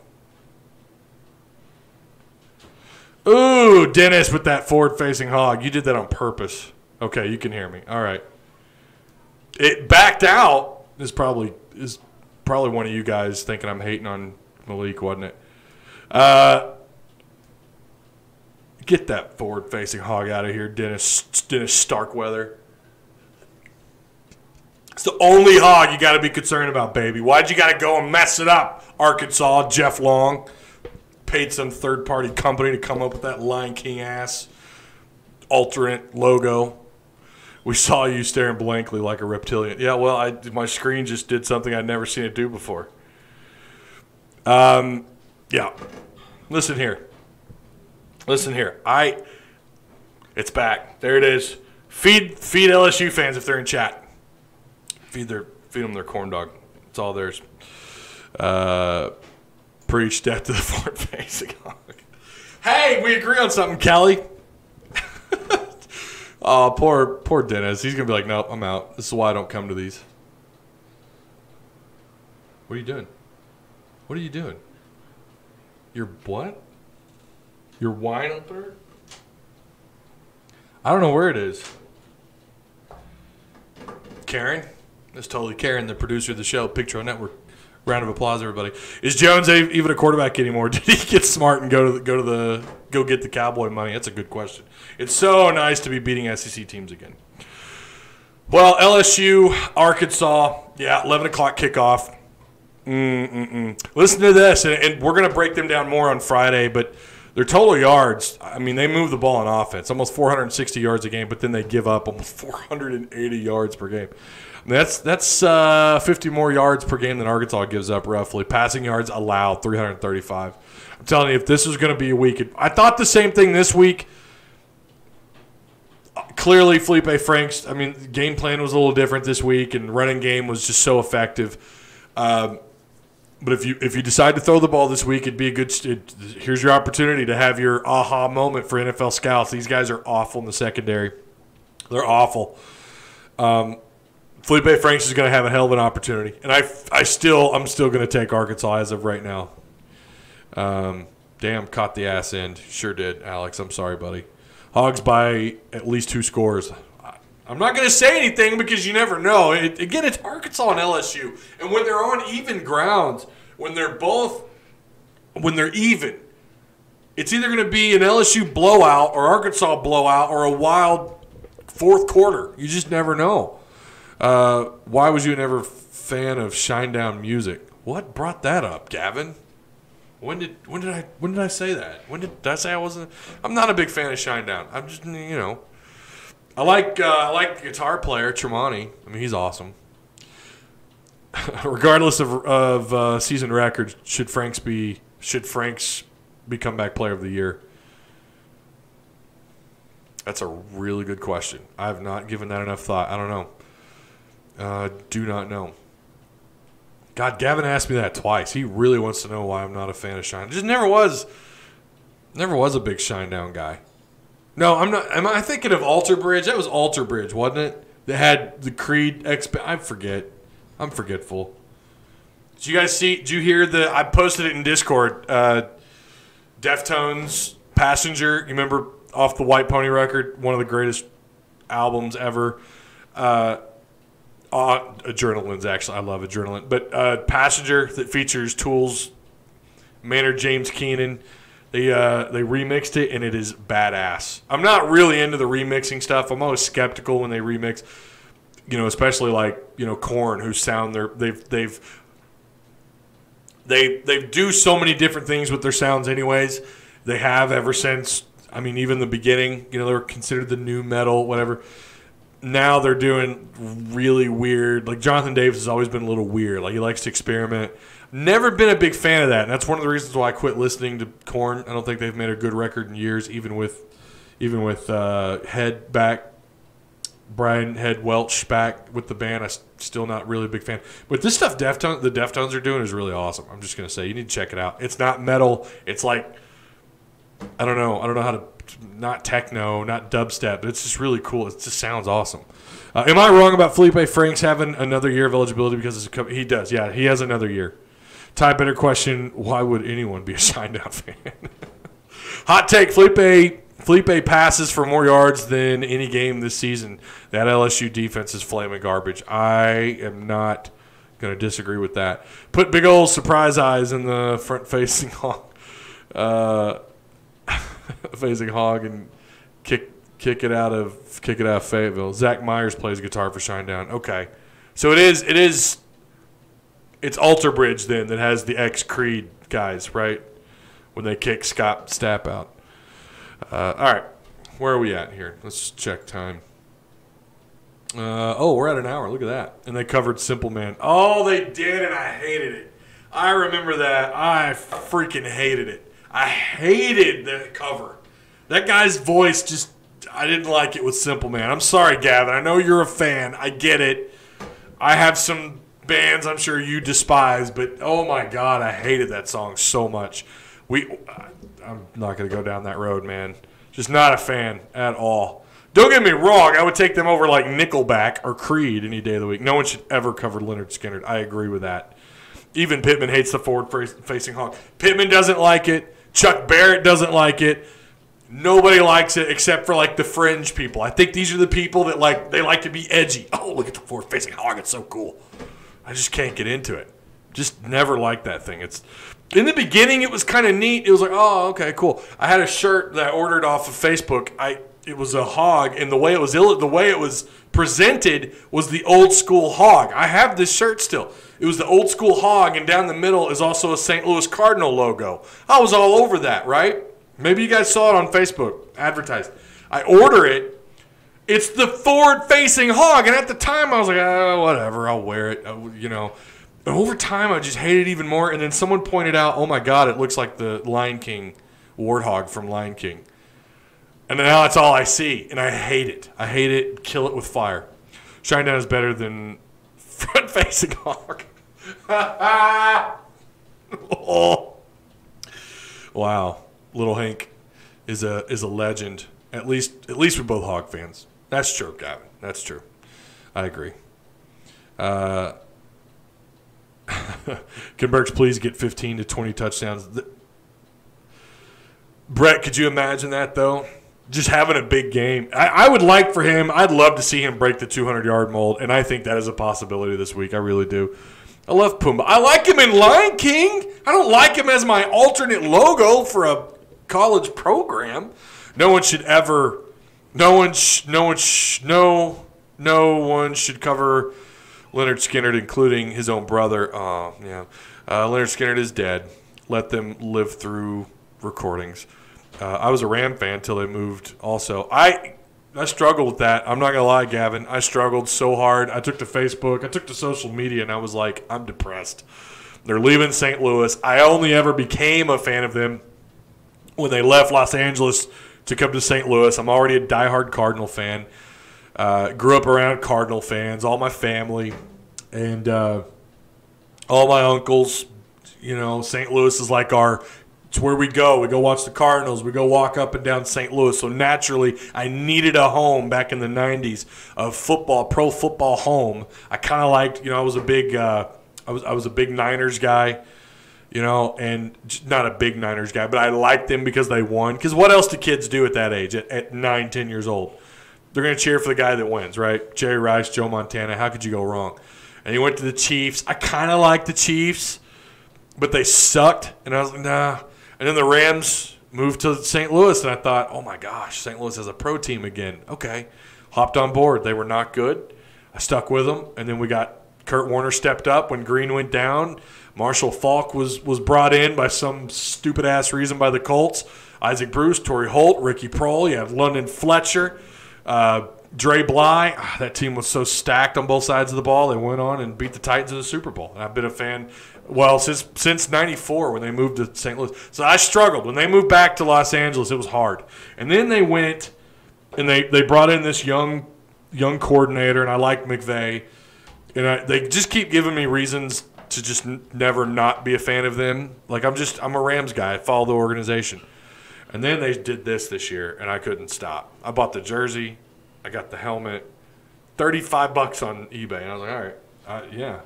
A: Ooh, Dennis with that forward-facing hog. You did that on purpose. Okay, you can hear me. All right. It backed out. Is probably one of you guys thinking I'm hating on Malik, wasn't it? Get that forward-facing hog out of here, Dennis Starkweather. It's the only hog you got to be concerned about, baby. Why'd you got to go and mess it up, Arkansas, Jeff Long? paid some third-party company to come up with that Lion King-ass alternate logo. We saw you staring blankly like a reptilian. Yeah, well, my screen just did something I'd never seen it do before. Yeah. Listen here. It's back. There it is. Feed LSU fans if they're in chat. Feed them their corn dog. It's all theirs. Preach death to the forward-facing hog. Hey, we agree on something, Kelly. Oh, poor Dennis. He's going to be like, nope, I'm out. This is why I don't come to these. What are you doing? What are you doing? Your what? Your wine opener? I don't know where it is. Karen? That's totally Karen, the producer of the show, Picture Network. Round of applause, everybody. Is Jones even a quarterback anymore? Did he get smart and go get the Cowboy money? That's a good question. It's so nice to be beating SEC teams again. Well, LSU, Arkansas, 11 o'clock kickoff. Listen to this, and we're going to break them down more on Friday, but their total yards, I mean, they move the ball on offense, almost 460 yards a game, but then they give up almost 480 yards per game. That's 50 more yards per game than Arkansas gives up, roughly. Passing yards allowed, 335. I'm telling you, if this was going to be a week, I thought the same thing this week. Clearly, Felipe Franks, I mean, the game plan was a little different this week, and running game was just so effective. But if you decide to throw the ball this week, it'd be a good. Here's your opportunity to have your aha moment for NFL scouts. These guys are awful in the secondary. They're awful. Felipe Franks is going to have a hell of an opportunity, and I'm still going to take Arkansas as of right now. Damn, caught the ass end. Sure did, Alex. I'm sorry, buddy. Hogs by at least 2 scores. I'm not going to say anything because you never know. Again, it's Arkansas and LSU, and when they're on even grounds, when they're even, it's either going to be an LSU blowout or Arkansas blowout or a wild fourth quarter. You just never know. Why was you never a fan of Shinedown music? What brought that up, Gavin? When did I say that? When did I say I wasn't? I'm not a big fan of Shinedown. I'm just, I like the guitar player Tremonti. I mean, he's awesome. Regardless of season record, should Franks be comeback player of the year? That's a really good question. I have not given that enough thought. I don't know. Do not know. God, Gavin asked me that twice. He really wants to know why I'm not a fan of Shine. Just never was a big Shinedown guy. No, I'm not. Am I thinking of Alter Bridge? That was Alter Bridge, wasn't it? That had the Creed I forget. I'm forgetful. Did you guys see? Did you hear I posted it in Discord. Deftones Passenger. You remember off the White Pony record? One of the greatest albums ever. Adrenaline's actually, I love Adrenaline. But Passenger that features Tools, Maynard James Keenan, they remixed it, and it is badass. I'm not really into the remixing stuff. I'm always skeptical when they remix, especially like, Korn, who sound they do so many different things with their sounds anyways. They have ever since, even the beginning, they were considered the new metal, whatever. Now they're doing really weird. Like Jonathan Davis has always been a little weird. Like he likes to experiment. Never been a big fan of that, and that's one of the reasons why I quit listening to Korn. I don't think they've made a good record in years, even with Head back, Brian Head Welch back with the band. I'm still not really a big fan. But this stuff the Deftones are doing is really awesome. I'm just gonna say you need to check it out. It's not metal. It's like I don't know how to. Not techno, not dubstep, but it's just really cool. It just sounds awesome. Am I wrong about Felipe Franks having another year of eligibility because he does? Yeah, he has another year. Ty, better question, why would anyone be a Shinedown fan? Hot take, Felipe passes for more yards than any game this season. That LSU defense is flaming garbage. I am not going to disagree with that. Put big old surprise eyes in the front-facing hog. Facing hog and kick it out of Fayetteville. Zach Myers plays guitar for Shinedown. Okay, so it's Alter Bridge then that has the ex Creed guys, right? when they kick Scott Stapp out. All right. Where are we at here? Let's check time. We're at an hour. Look at that. And they covered Simple Man. Oh, they did, and I hated it. I remember that. I freaking hated it. I hated the cover. That guy's voice just, I didn't like it with Simple Man. I'm sorry, Gavin. I know you're a fan. I get it. I have some bands I'm sure you despise, but oh my God, I hated that song so much. I'm not going to go down that road, man. Just not a fan at all. Don't get me wrong. I would take them over like Nickelback or Creed any day of the week. No one should ever cover Lynyrd Skynyrd. I agree with that. Even Pittman hates the forward-facing hog. Pittman doesn't like it. Chuck Barrett doesn't like it. Nobody likes it except for like the fringe people. I think these are the people that they like to be edgy. Oh, look at the forward-facing hog. It's so cool. I just can't get into it. Just never liked that thing. It's in the beginning, it was kind of neat. It was like, oh, okay, cool. I had a shirt that I ordered off of Facebook. It was a hog, and the way it was presented was the old school hog. I have this shirt still. It was the old school hog, and down the middle is also a St. Louis Cardinal logo. I was all over that, right? Maybe you guys saw it on Facebook advertised. I order it. It's the forward-facing hog, and at the time I was like, oh, whatever, I'll wear it, And over time, I just hated it even more. And then someone pointed out, oh, my God, it looks like the Lion King warthog from Lion King. And now that's all I see, and I hate it. I hate it. Kill it with fire. Shinedown is better than front-facing hog. Oh. Wow. Little Hank is a legend. At least we're both Hog fans. That's true, Gavin. That's true. I agree. Can Burks please get 15 to 20 touchdowns? Brett, could you imagine that, though? Just having a big game. I would like for him, I'd love to see him break the 200-yard mold, and I think that is a possibility this week. I really do. I love Pumbaa. I like him in Lion King. I don't like him as my alternate logo for a college program. No one should cover Lynyrd Skynyrd, including his own brother. Oh, yeah. Lynyrd Skynyrd is dead. Let them live through recordings. I was a Ram fan until they moved also. I struggled with that. I'm not going to lie, Gavin. I struggled so hard. I took to Facebook. I took to social media, and I was like, I'm depressed. They're leaving St. Louis. I only ever became a fan of them when they left Los Angeles to come to St. Louis. I'm already a diehard Cardinal fan. Grew up around Cardinal fans, all my family, and all my uncles. St. Louis is like it's where we go. We go watch the Cardinals. We go walk up and down St. Louis. So naturally, I needed a home back in the 90s of football, pro football home. I kind of liked, I was a big I was a big Niners guy, and not a big Niners guy, but I liked them because they won. Because what else do kids do at that age, at 9, 10 years old? They're going to cheer for the guy that wins, right? Jerry Rice, Joe Montana. How could you go wrong? And he went to the Chiefs. I kind of liked the Chiefs, but they sucked. And I was like, nah. And then the Rams moved to St. Louis, and I thought, oh, my gosh, St. Louis has a pro team again. Okay. Hopped on board. They were not good. I stuck with them. And then we got Kurt Warner stepped up when Green went down. Marshall Faulk was brought in by some stupid-ass reason by the Colts. Isaac Bruce, Torrey Holt, Ricky Prohl. You have London Fletcher. Dre Bly, that team was so stacked on both sides of the ball. They went on and beat the Titans in the Super Bowl. And I've been a fan, since '94 when they moved to St. Louis. So I struggled. When they moved back to Los Angeles, it was hard. And then they went and they brought in this young coordinator, and I like McVay. And they just keep giving me reasons to just never not be a fan of them. Like I'm a Rams guy. I follow the organization. And then they did this year, and I couldn't stop. I bought the jersey. I got the helmet. $35 on eBay. And I was like, all right, yeah,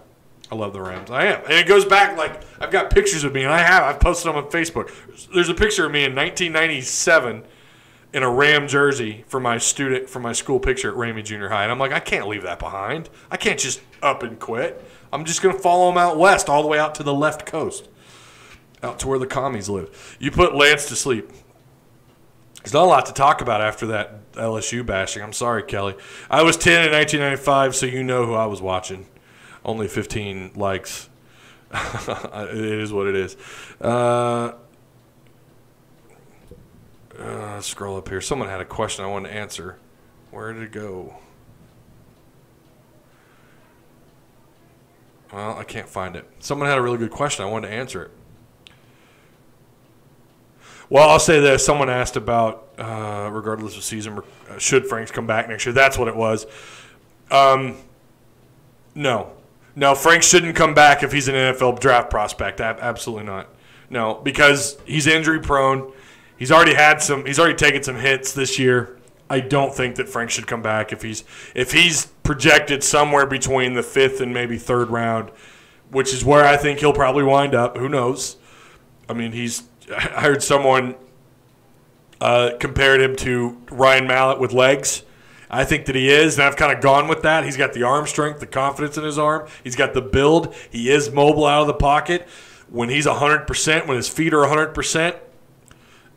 A: I love the Rams. I am. And it goes back, like, I've got pictures of me, and I've posted them on Facebook. There's a picture of me in 1997 in a Ram jersey for my school picture at Ramey Junior High. And I'm like, I can't leave that behind. I can't just up and quit. I'm just going to follow them out west, all the way out to the left coast, out to where the commies live. You put Lance to sleep. There's not a lot to talk about after that LSU bashing. I'm sorry, Kelly. I was 10 in 1995, so you know who I was watching. Only 15 likes. It is what it is. Let's scroll up here. Someone had a question I wanted to answer. Where did it go? Well, I can't find it. Someone had a really good question. I wanted to answer it. Well, I'll say this. Someone asked about, regardless of season, should Franks come back next year? That's what it was. No. No, Franks shouldn't come back if he's an NFL draft prospect. Absolutely not. No, because he's injury prone. He's already taken some hits this year. I don't think that Franks should come back if he's projected somewhere between the 5th and maybe 3rd round, which is where I think he'll probably wind up. Who knows? I mean, I heard someone compared him to Ryan Mallett with legs. I think that he is, and I've kind of gone with that. He's got the arm strength, the confidence in his arm. He's got the build. He is mobile out of the pocket. When he's 100%, when his feet are 100%,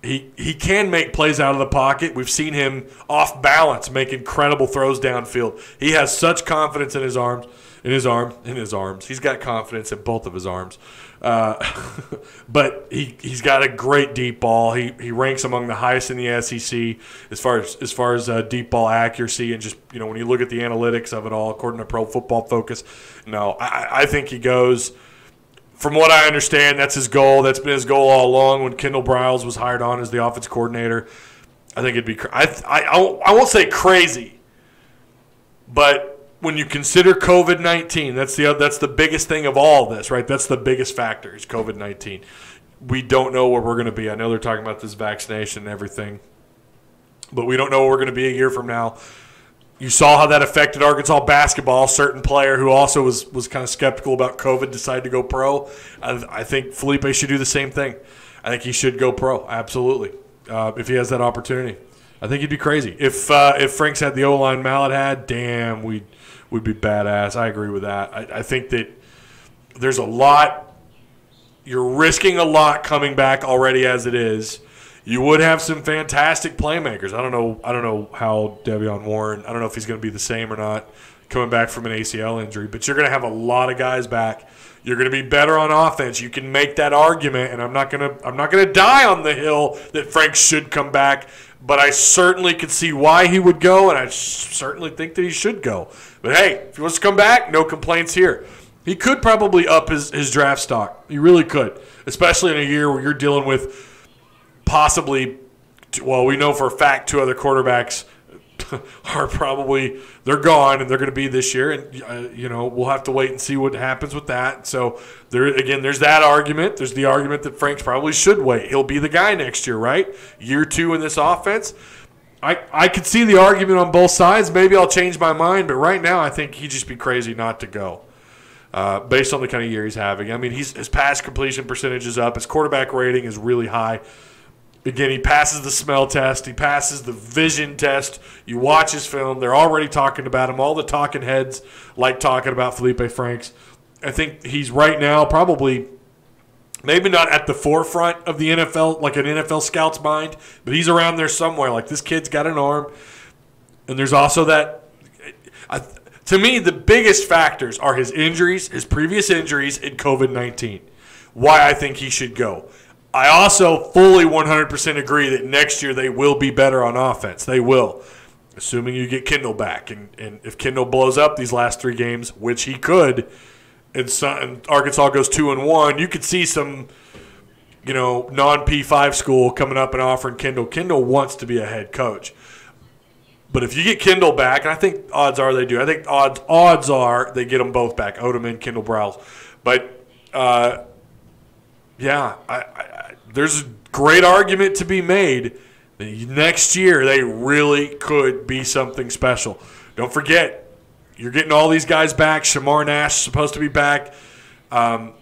A: he can make plays out of the pocket. We've seen him off balance make incredible throws downfield. He has such confidence in his arms. He's got confidence in both of his arms. But he's got a great deep ball. He ranks among the highest in the SEC as far as deep ball accuracy, and just when you look at the analytics of it all, according to Pro Football Focus. No, I think he goes. From what I understand, that's his goal. That's been his goal all along. When Kendall Briles was hired on as the offense coordinator, I think it'd be. I won't say crazy, but when you consider COVID-19, that's the biggest thing of all this, right? That's the biggest factor is COVID-19. We don't know where we're going to be. I know they're talking about this vaccination and everything, but we don't know where we're going to be a year from now. You saw how that affected Arkansas basketball. A certain player who also was kind of skeptical about COVID decided to go pro. I think Felipe should do the same thing. I think he should go pro, absolutely, if he has that opportunity. I think he'd be crazy. If Franks had the O-line Mallett had, damn, we'd be badass. I agree with that. I think that there's a lot. You're risking a lot coming back already as it is. You would have some fantastic playmakers. I don't know how De'Vion Warren, I don't know if he's going to be the same or not coming back from an ACL injury, but you're going to have a lot of guys back. You're going to be better on offense. You can make that argument, and I'm not going to die on the hill that Franks should come back, but I certainly could see why he would go, and I certainly think that he should go. But hey, if he wants to come back, no complaints here. He could probably up his draft stock. He really could, especially in a year where you're dealing with possibly, well, we know for a fact 2 other quarterbacks are they're gone, and they're going to be this year, and we'll have to wait and see what happens with that. So there's that argument. There's the argument that Franks probably should wait. He'll be the guy next year, right? Year 2 in this offense. I could see the argument on both sides. Maybe I'll change my mind, but right now I think he'd just be crazy not to go. Based on the kind of year he's having. I mean, his pass completion percentage is up. His quarterback rating is really high. Again, he passes the smell test. He passes the vision test. You watch his film. They're already talking about him. All the talking heads like talking about Felipe Franks. I think he's right now probably maybe not at the forefront of the NFL, like an NFL scout's mind, but he's around there somewhere. Like, this kid's got an arm. And there's also that to me, the biggest factors are his injuries, his previous injuries, and COVID-19. Why I think he should go. I also fully 100% agree that next year they will be better on offense. They will, assuming you get Kendall back. And if Kendall blows up these last 3 games, which he could, and Arkansas goes 2-1, you could see some, non-P5 school coming up and offering Kendall. Kendall wants to be a head coach. But if you get Kendall back, and I think odds are they do. I think odds are they get them both back, Odom and Kendall Briles. But, yeah, there's a great argument to be made that next year they really could be something special. Don't forget, you're getting all these guys back. Shamar Nash is supposed to be back. You're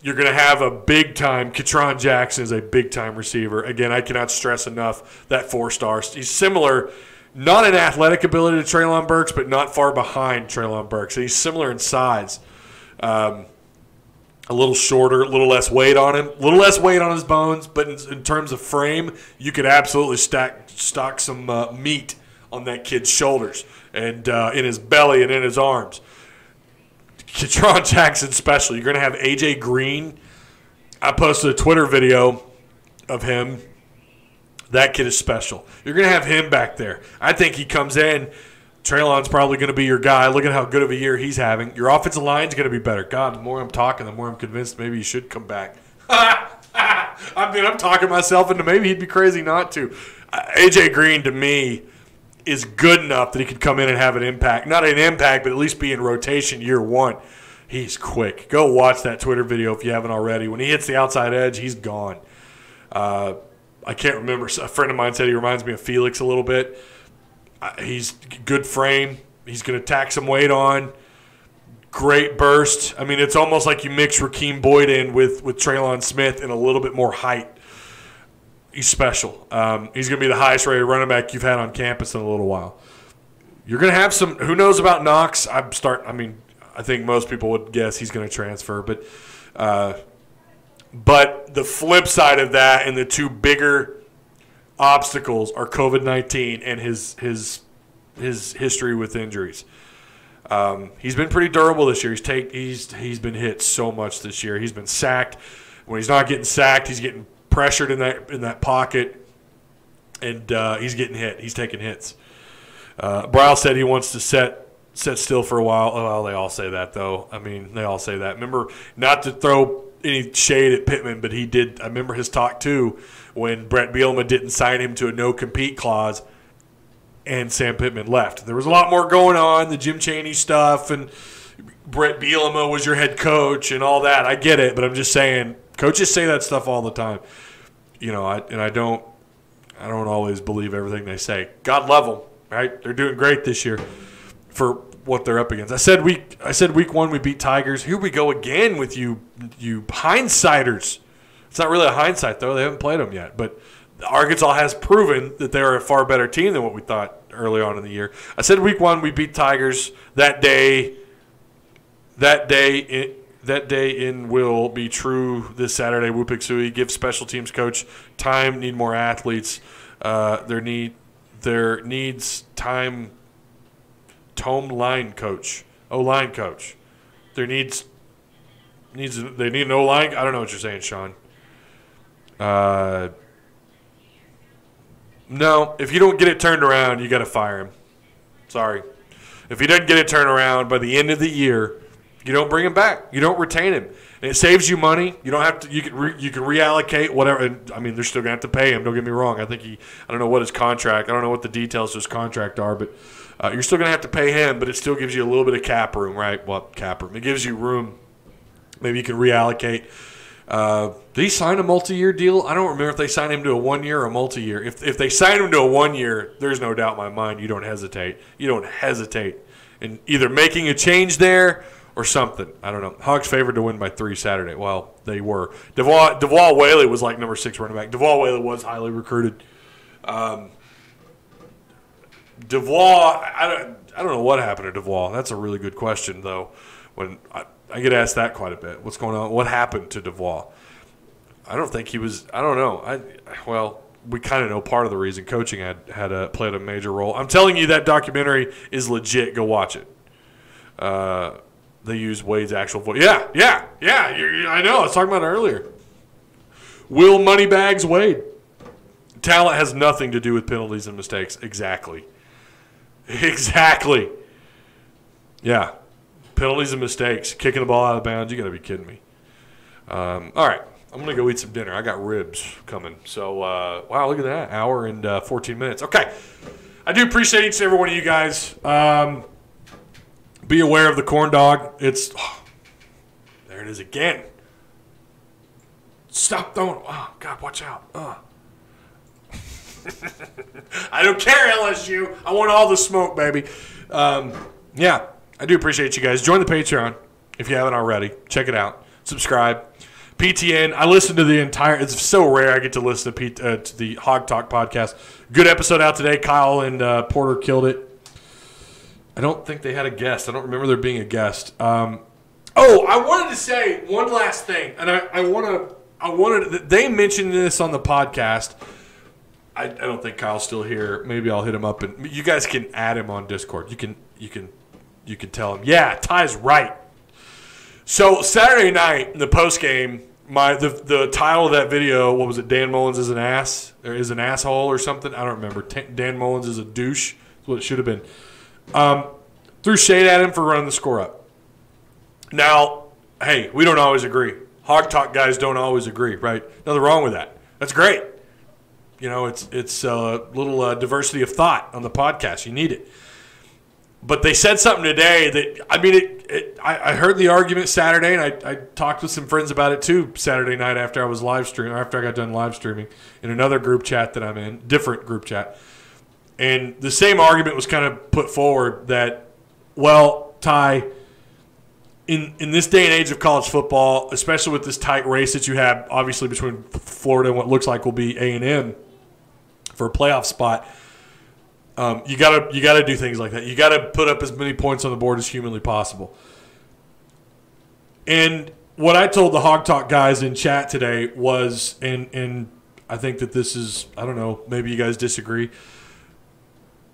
A: going to have a big-time – Ketron Jackson is a big-time receiver. Again, I cannot stress enough that 4-star. He's similar – not in athletic ability to Treylon Burks, but not far behind Treylon Burks. He's similar in size. A little shorter, a little less weight on him, a little less weight on his bones, but in terms of frame, you could absolutely stock some meat on that kid's shoulders and in his belly and in his arms. Ketron Jackson special. You're going to have A.J. Green. I posted a Twitter video of him That kid is special. You're going to have him back there. I think he comes in. Traylon's probably going to be your guy. Look at how good of a year he's having. Your offensive line's going to be better. God, the more I'm talking, the more I'm convinced maybe he should come back. I'm talking myself into maybe he'd be crazy not to. A.J. Green, to me, is good enough that he could come in and have an impact. Not an impact, but at least be in rotation year one. He's quick. Go watch that Twitter video if you haven't already. When he hits the outside edge, he's gone. I can't remember. A friend of mine said he reminds me of Felix a little bit. He's good frame. He's going to tack some weight on. Great burst. I mean, it's almost like you mix Rakeem Boyd in with Traylon Smith and a little bit more height. He's special. He's going to be the highest rated running back you've had on campus in a little while. You're going to have some – who knows about Knox? I think most people would guess he's going to transfer. But the flip side of that and the two bigger obstacles are COVID-19 and his history with injuries. He's been pretty durable this year. He's been hit so much this year. He's been sacked. When he's not getting sacked, he's getting pressured in that pocket, and he's getting hit. He's taking hits. Bryle said he wants to set still for a while. Oh, well, they all say that, though. I mean, they all say that. Remember, not to throw any shade at Pittman, but he did. I remember his talk, too, when Brett Bielema didn't sign him to a no-compete clause and Sam Pittman left. There was a lot more going on, the Jim Chaney stuff, and Brett Bielema was your head coach and all that. I get it, but I'm just saying, coaches say that stuff all the time. You know, I don't always believe everything they say. God love them, right? They're doing great this year for what they're up against. I said week one we beat Tigers. Here we go again with you hindsighters. It's not really a hindsight, though. They haven't played them yet. But Arkansas has proven that they are a far better team than what we thought early on in the year. I said week one we beat Tigers. That day in will be true this Saturday. Wupik Sui, give special teams coach time, need more athletes. There needs time. Tome line coach. O-line coach. They need an O-line. I don't know what you're saying, Sean. No, if you don't get it turned around, you got to fire him. Sorry. If he doesn't get it turned around by the end of the year, you don't bring him back. You don't retain him. And it saves you money. You don't have to. You can reallocate whatever. And, I mean, they're still gonna have to pay him. Don't get me wrong. I don't know what his contract. I don't know what the details of his contract are, but you're still gonna have to pay him. But it still gives you a little bit of cap room, right? Well, cap room. It gives you room. Maybe you can reallocate. Did he sign a multi-year deal? I don't remember if they signed him to a 1 year or a multi-year. If they signed him to a 1 year, there's no doubt in my mind you don't hesitate. You don't hesitate in either making a change there or something. I don't know. Hogs favored to win by 3 Saturday. Well, they were. DeVaul Whaley was like number 6 running back. DeVaul Whaley was highly recruited. DeVaul, I don't know what happened to DeVaul. That's a really good question, though. When I get asked that quite a bit. What's going on? What happened to DeVaul? I don't think he was – I don't know. Well, we kind of know part of the reason coaching had played a major role. I'm telling you that documentary is legit. Go watch it. They use Wade's actual voice. Yeah. I know. I was talking about it earlier. Will Moneybags Wade. Talent has nothing to do with penalties and mistakes. Exactly. Yeah. Penalties and mistakes. Kicking the ball out of bounds. You got to be kidding me. All right. I'm going to go eat some dinner. I got ribs coming. So, wow, look at that. Hour and 14 minutes. Okay. I do appreciate each and every one of you guys. Be aware of the corn dog. There it is again. Stop throwing. Oh, God, watch out. I don't care, LSU. I want all the smoke, baby. Yeah, I do appreciate you guys. Join the Patreon if you haven't already. Check it out. Subscribe. PTN. I listen to the entire. It's so rare I get to listen to the Hog Talk podcast. Good episode out today. Kyle and Porter killed it. I don't think they had a guest. I don't remember there being a guest. I wanted to say one last thing, and I wanted. They mentioned this on the podcast. I don't think Kyle's still here. Maybe I'll hit him up, and you guys can add him on Discord. You can tell him. Yeah, Ty's right. So Saturday night in the post game, the title of that video, what was it? Dan Mullins is an ass, or is an asshole or something? I don't remember. Dan Mullins is a douche. That's what it should have been. Threw shade at him for running the score up. Now, hey, we don't always agree. Hog Talk guys don't always agree, right? Nothing wrong with that. That's great. You know, it's a little diversity of thought on the podcast. You need it. But they said something today that, I mean, I heard the argument Saturday, and I talked with some friends about it too Saturday night after I was after I got done live streaming in another group chat that I'm in, different group chat. And the same argument was kind of put forward that, well, Ty, in this day and age of college football, especially with this tight race that you have, obviously between Florida and what looks like will be A&M for a playoff spot, you gotta do things like that. You gotta put up as many points on the board as humanly possible. And what I told the Hog Talk guys in chat today was, and I think that this is, I don't know, maybe you guys disagree,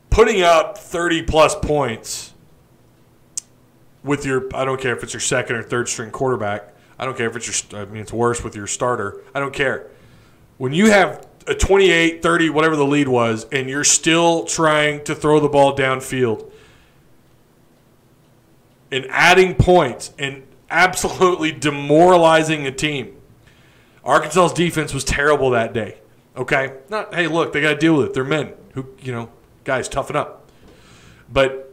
A: putting up 30-plus points with your, I don't care if it's your second or third string quarterback. I don't care if it's your, I mean, it's worse with your starter. I don't care. When you have a 28, 30, whatever the lead was, and you're still trying to throw the ball downfield and adding points and absolutely demoralizing a team. Arkansas's defense was terrible that day. Okay? Not, hey, look, they got to deal with it. They're men. Guys, toughen up. But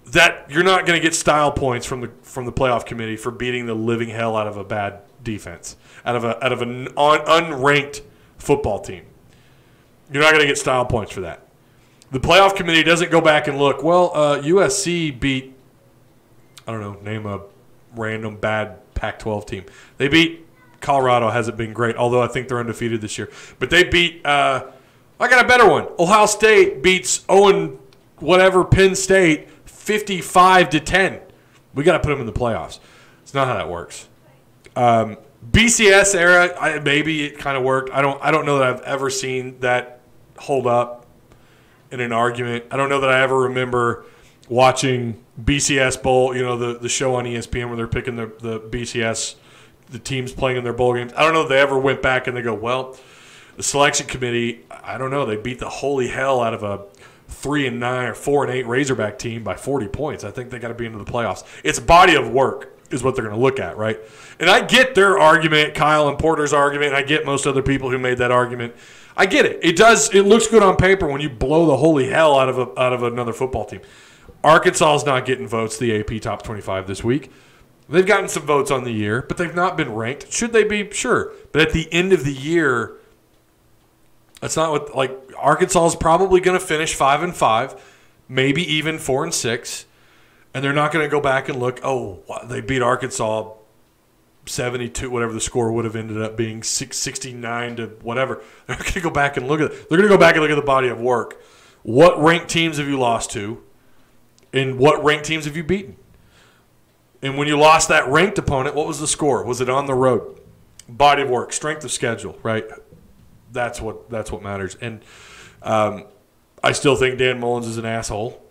A: that you're not going to get style points from the playoff committee for beating the living hell out of a bad defense, out of an unranked football team. You're not going to get style points for that. The playoff committee doesn't go back and look, well, USC beat, I don't know, name a random bad Pac-12 team. They beat Colorado, hasn't been great, although I think they're undefeated this year. But they beat, I got a better one. Ohio State beats Penn State 55-10. We got to put them in the playoffs. It's not how that works. BCS era, maybe it kind of worked. I don't know that I've ever seen that hold up in an argument. I don't know that I ever remember watching BCS Bowl, the show on ESPN where they're picking the BCS, the teams playing in their bowl games. I don't know if they ever went back and they go, well, the selection committee, I don't know, they beat the holy hell out of a 3-9 or 4-8 Razorback team by 40 points. I think they got to be into the playoffs. It's body of work is what they're going to look at, right? And I get their argument, Kyle and Porter's argument, and I get most other people who made that argument. I get it. It looks good on paper when you blow the holy hell out of another football team. Arkansas is not getting votes, the AP Top 25 this week. They've gotten some votes on the year, but they've not been ranked. Should they be? Sure. But at the end of the year, that's not what, like, Arkansas is probably going to finish 5-5, maybe even 4-6. And they're not going to go back and look, they beat Arkansas 72, whatever the score would have ended up being, 69 to whatever. They're not going to go back and look at it. They're going to go back and look at the body of work. What ranked teams have you lost to? And what ranked teams have you beaten? And when you lost that ranked opponent, what was the score? Was it on the road? Body of work, strength of schedule, right? That's what matters. And I still think Dan Mullins is an asshole.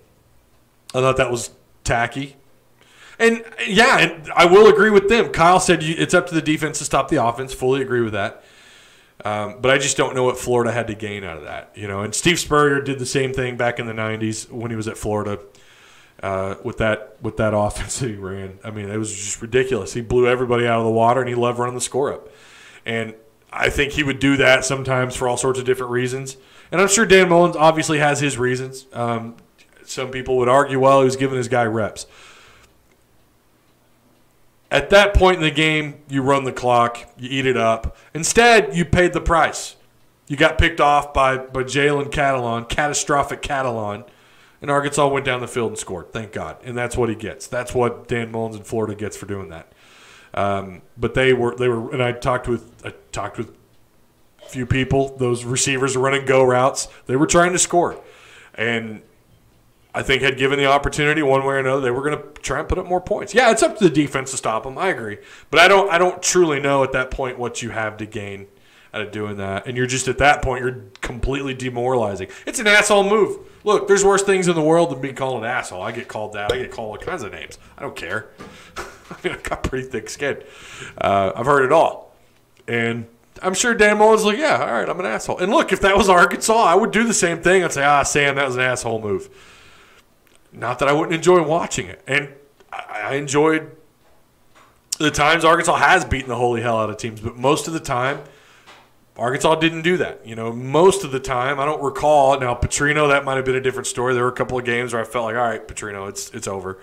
A: I thought that was tacky. And, yeah, and I will agree with them. Kyle said it's up to the defense to stop the offense. Fully agree with that. But I just don't know what Florida had to gain out of that. And Steve Spurrier did the same thing back in the 90s when he was at Florida with that offense that he ran. I mean, it was just ridiculous. He blew everybody out of the water, and he loved running the score up. And I think he would do that sometimes for all sorts of different reasons. And I'm sure Dan Mullins obviously has his reasons. Some people would argue, well, he was giving his guy reps. At that point in the game, you run the clock, you eat it up. Instead, you paid the price. You got picked off by Jalen catastrophic Catalan, and Arkansas went down the field and scored. Thank God. And that's what he gets. That's what Dan Mullins in Florida gets for doing that. But they were, and I talked with a few people. Those receivers are running go routes. They were trying to score, and I think had given the opportunity one way or another, they were going to try and put up more points. Yeah, it's up to the defense to stop them. I agree, but I don't truly know at that point what you have to gain out of doing that. And you're just at that point, you're completely demoralizing. It's an asshole move. Look, there's worse things in the world than being called an asshole. I get called that. I get called all kinds of names. I don't care. I mean, I've got pretty thick skin. I've heard it all. And I'm sure Dan Mullen's like, yeah, all right, I'm an asshole. And look, if that was Arkansas, I would do the same thing. I'd say, Sam, that was an asshole move. Not that I wouldn't enjoy watching it. And I enjoyed the times Arkansas has beaten the holy hell out of teams, but most of the time, Arkansas didn't do that. Most of the time, I don't recall. Now, Petrino, that might have been a different story. There were a couple of games where I felt like, all right, Petrino, it's over.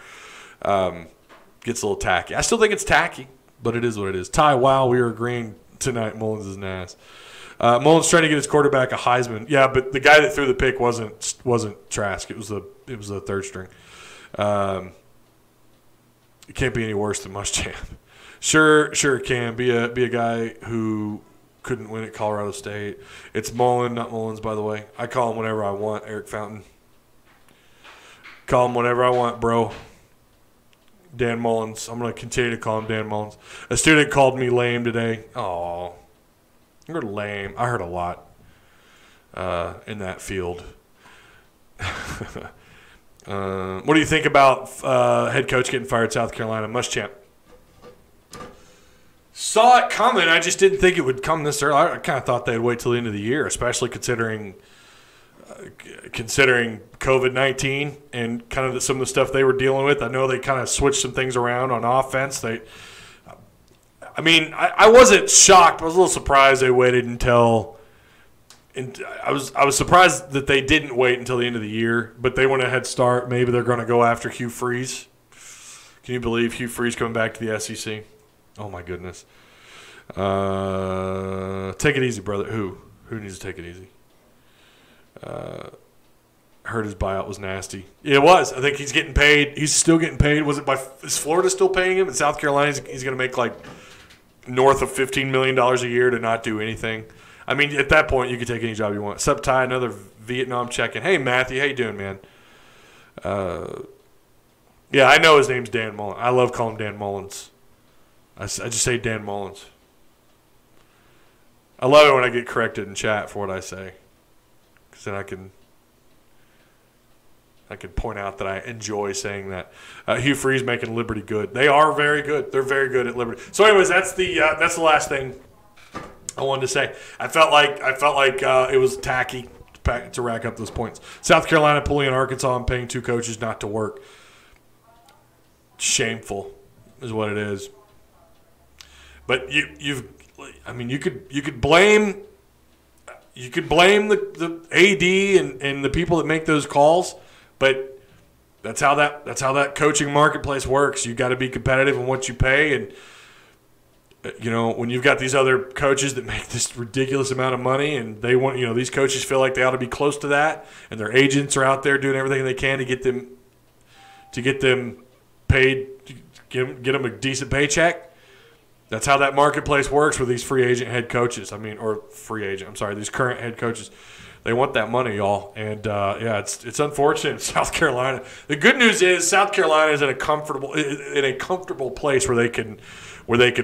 A: Gets a little tacky. I still think it's tacky, but it is what it is. Ty, wow, we are agreeing tonight. Mullins is an ass. Mullins trying to get his quarterback a Heisman. Yeah, but the guy that threw the pick wasn't Trask. It was the third string. It can't be any worse than Muschamp. Sure it can. Be a guy who couldn't win at Colorado State. It's Mullen, not Mullins, by the way. I call him whenever I want, Eric Fountain. Call him whenever I want, bro. Dan Mullins. I'm going to continue to call him Dan Mullins. A student called me lame today. Oh, you're lame. I heard a lot in that field. What do you think about head coach getting fired at South Carolina? Muschamp. Saw it coming. I just didn't think it would come this early. I kind of thought they'd wait till the end of the year, especially considering COVID-19 and kind of some of the stuff they were dealing with. I know they kind of switched some things around on offense. I wasn't shocked. I was a little surprised they waited until – I was surprised that they didn't wait until the end of the year, but they went a head start. Maybe they're going to go after Hugh Freeze. Can you believe Hugh Freeze coming back to the SEC? Oh, my goodness. Take it easy, brother. Who needs to take it easy? Heard his buyout was nasty. Yeah, it was. I think he's getting paid. He's still getting paid. Is Florida still paying him? In South Carolina, he's going to make like north of $15 million a year to not do anything. I mean, at that point, you can take any job you want. Sup, Ty, another Vietnam check-in. Hey, Matthew, how you doing, man? Yeah, I know his name's Dan Mullins. I love calling him Dan Mullins. I just say Dan Mullins. I love it when I get corrected in chat for what I say, because then I can point out that I enjoy saying that. Hugh Freeze making Liberty good. They are very good. They're very good at Liberty. So, anyways, that's the last thing I wanted to say. I felt like it was tacky to rack up those points. South Carolina pulling in Arkansas and paying two coaches not to work. Shameful is what it is. But you could blame the AD and the people that make those calls, but that's how that coaching marketplace works. You got to be competitive in what you pay, and when you've got these other coaches that make this ridiculous amount of money, and they want these coaches feel like they ought to be close to that, and their agents are out there doing everything they can to get them paid, get them a decent paycheck. That's how that marketplace works with these free agent head coaches. These current head coaches. They want that money, y'all. And, it's unfortunate in South Carolina. The good news is South Carolina is in a comfortable place where they could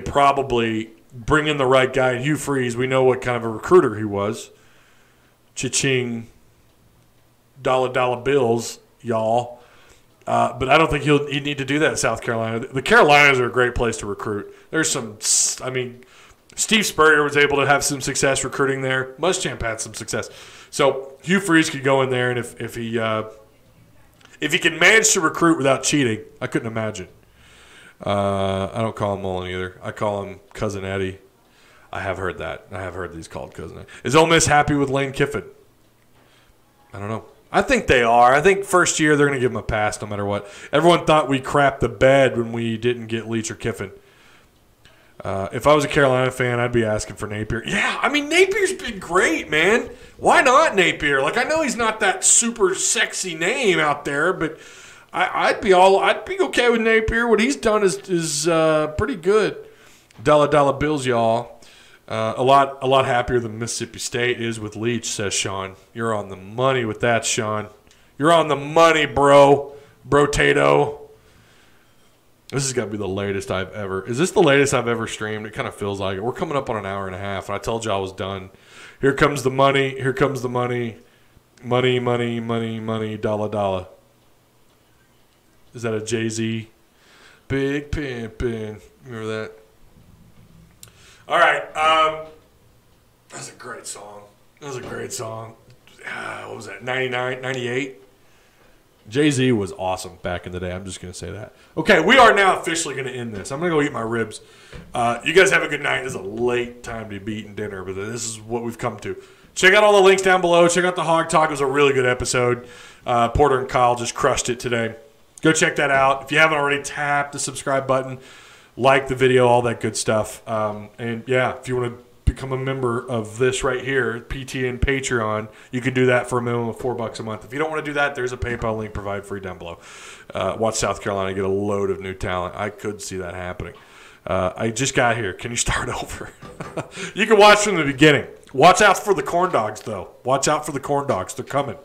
A: probably bring in the right guy. Hugh Freeze, we know what kind of a recruiter he was. Cha-ching, dollar bills, y'all. But I don't think he'd need to do that in South Carolina. The Carolinas are a great place to recruit. There's Steve Spurrier was able to have some success recruiting there. Muschamp had some success. So Hugh Freeze could go in there, and if he can manage to recruit without cheating, I couldn't imagine. I don't call him Mullen either. I call him Cousin Eddie. I have heard that. I have heard that he's called Cousin Eddie. Is Ole Miss happy with Lane Kiffin? I don't know. I think they are. I think first year they're going to give him a pass no matter what. Everyone thought we crapped the bed when we didn't get Leach or Kiffin. If I was a Carolina fan, I'd be asking for Napier. Yeah, Napier's been great, man. Why not Napier? I know he's not that super sexy name out there, but I'd be okay with Napier. What he's done is pretty good. Dollar bills, y'all. A lot happier than Mississippi State is with Leach, says Sean. You're on the money with that, Sean. You're on the money, bro. Bro-tato. This has got to be the latest I've ever. Is this the latest I've ever streamed? It kind of feels like it. We're coming up on an hour and a half, and I told you I was done. Here comes the money. Here comes the money. Money, dollar. Is that a Jay-Z Big Pimpin'. Remember that? All right. That's a great song. What was that, 99, 98? Jay-Z was awesome back in the day. I'm just going to say that. Okay, we are now officially going to end this. I'm going to go eat my ribs. You guys have a good night. It's a late time to be eating dinner, but this is what we've come to. Check out all the links down below. Check out the Hog Talk. It was a really good episode. Porter and Kyle just crushed it today. Go check that out. If you haven't already, tap the subscribe button, like the video, all that good stuff. And, yeah, if you want to become a member of this right here, PT and Patreon, you can do that for a minimum of $4 a month. If you don't want to do that, there's a PayPal link provided for you down below. Watch South Carolina get a load of new talent. I could see that happening. I just got here. Can you start over? You can watch from the beginning. Watch out for the corn dogs, though. Watch out for the corn dogs. They're coming.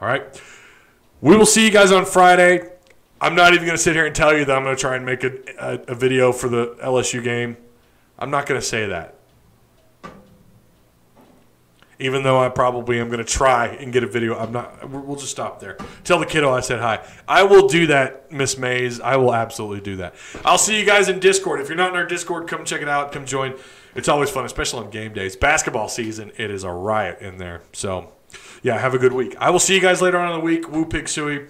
A: All right? We will see you guys on Friday. I'm not even going to sit here and tell you that I'm going to try and make a video for the LSU game. I'm not going to say that. Even though I probably am going to try and get a video. I'm not. We'll just stop there. Tell the kiddo I said hi. I will do that, Miss Mays. I will absolutely do that. I'll see you guys in Discord. If you're not in our Discord, come check it out. Come join. It's always fun, especially on game days. Basketball season, it is a riot in there. So, yeah, have a good week. I will see you guys later on in the week. Woo Pig Suey.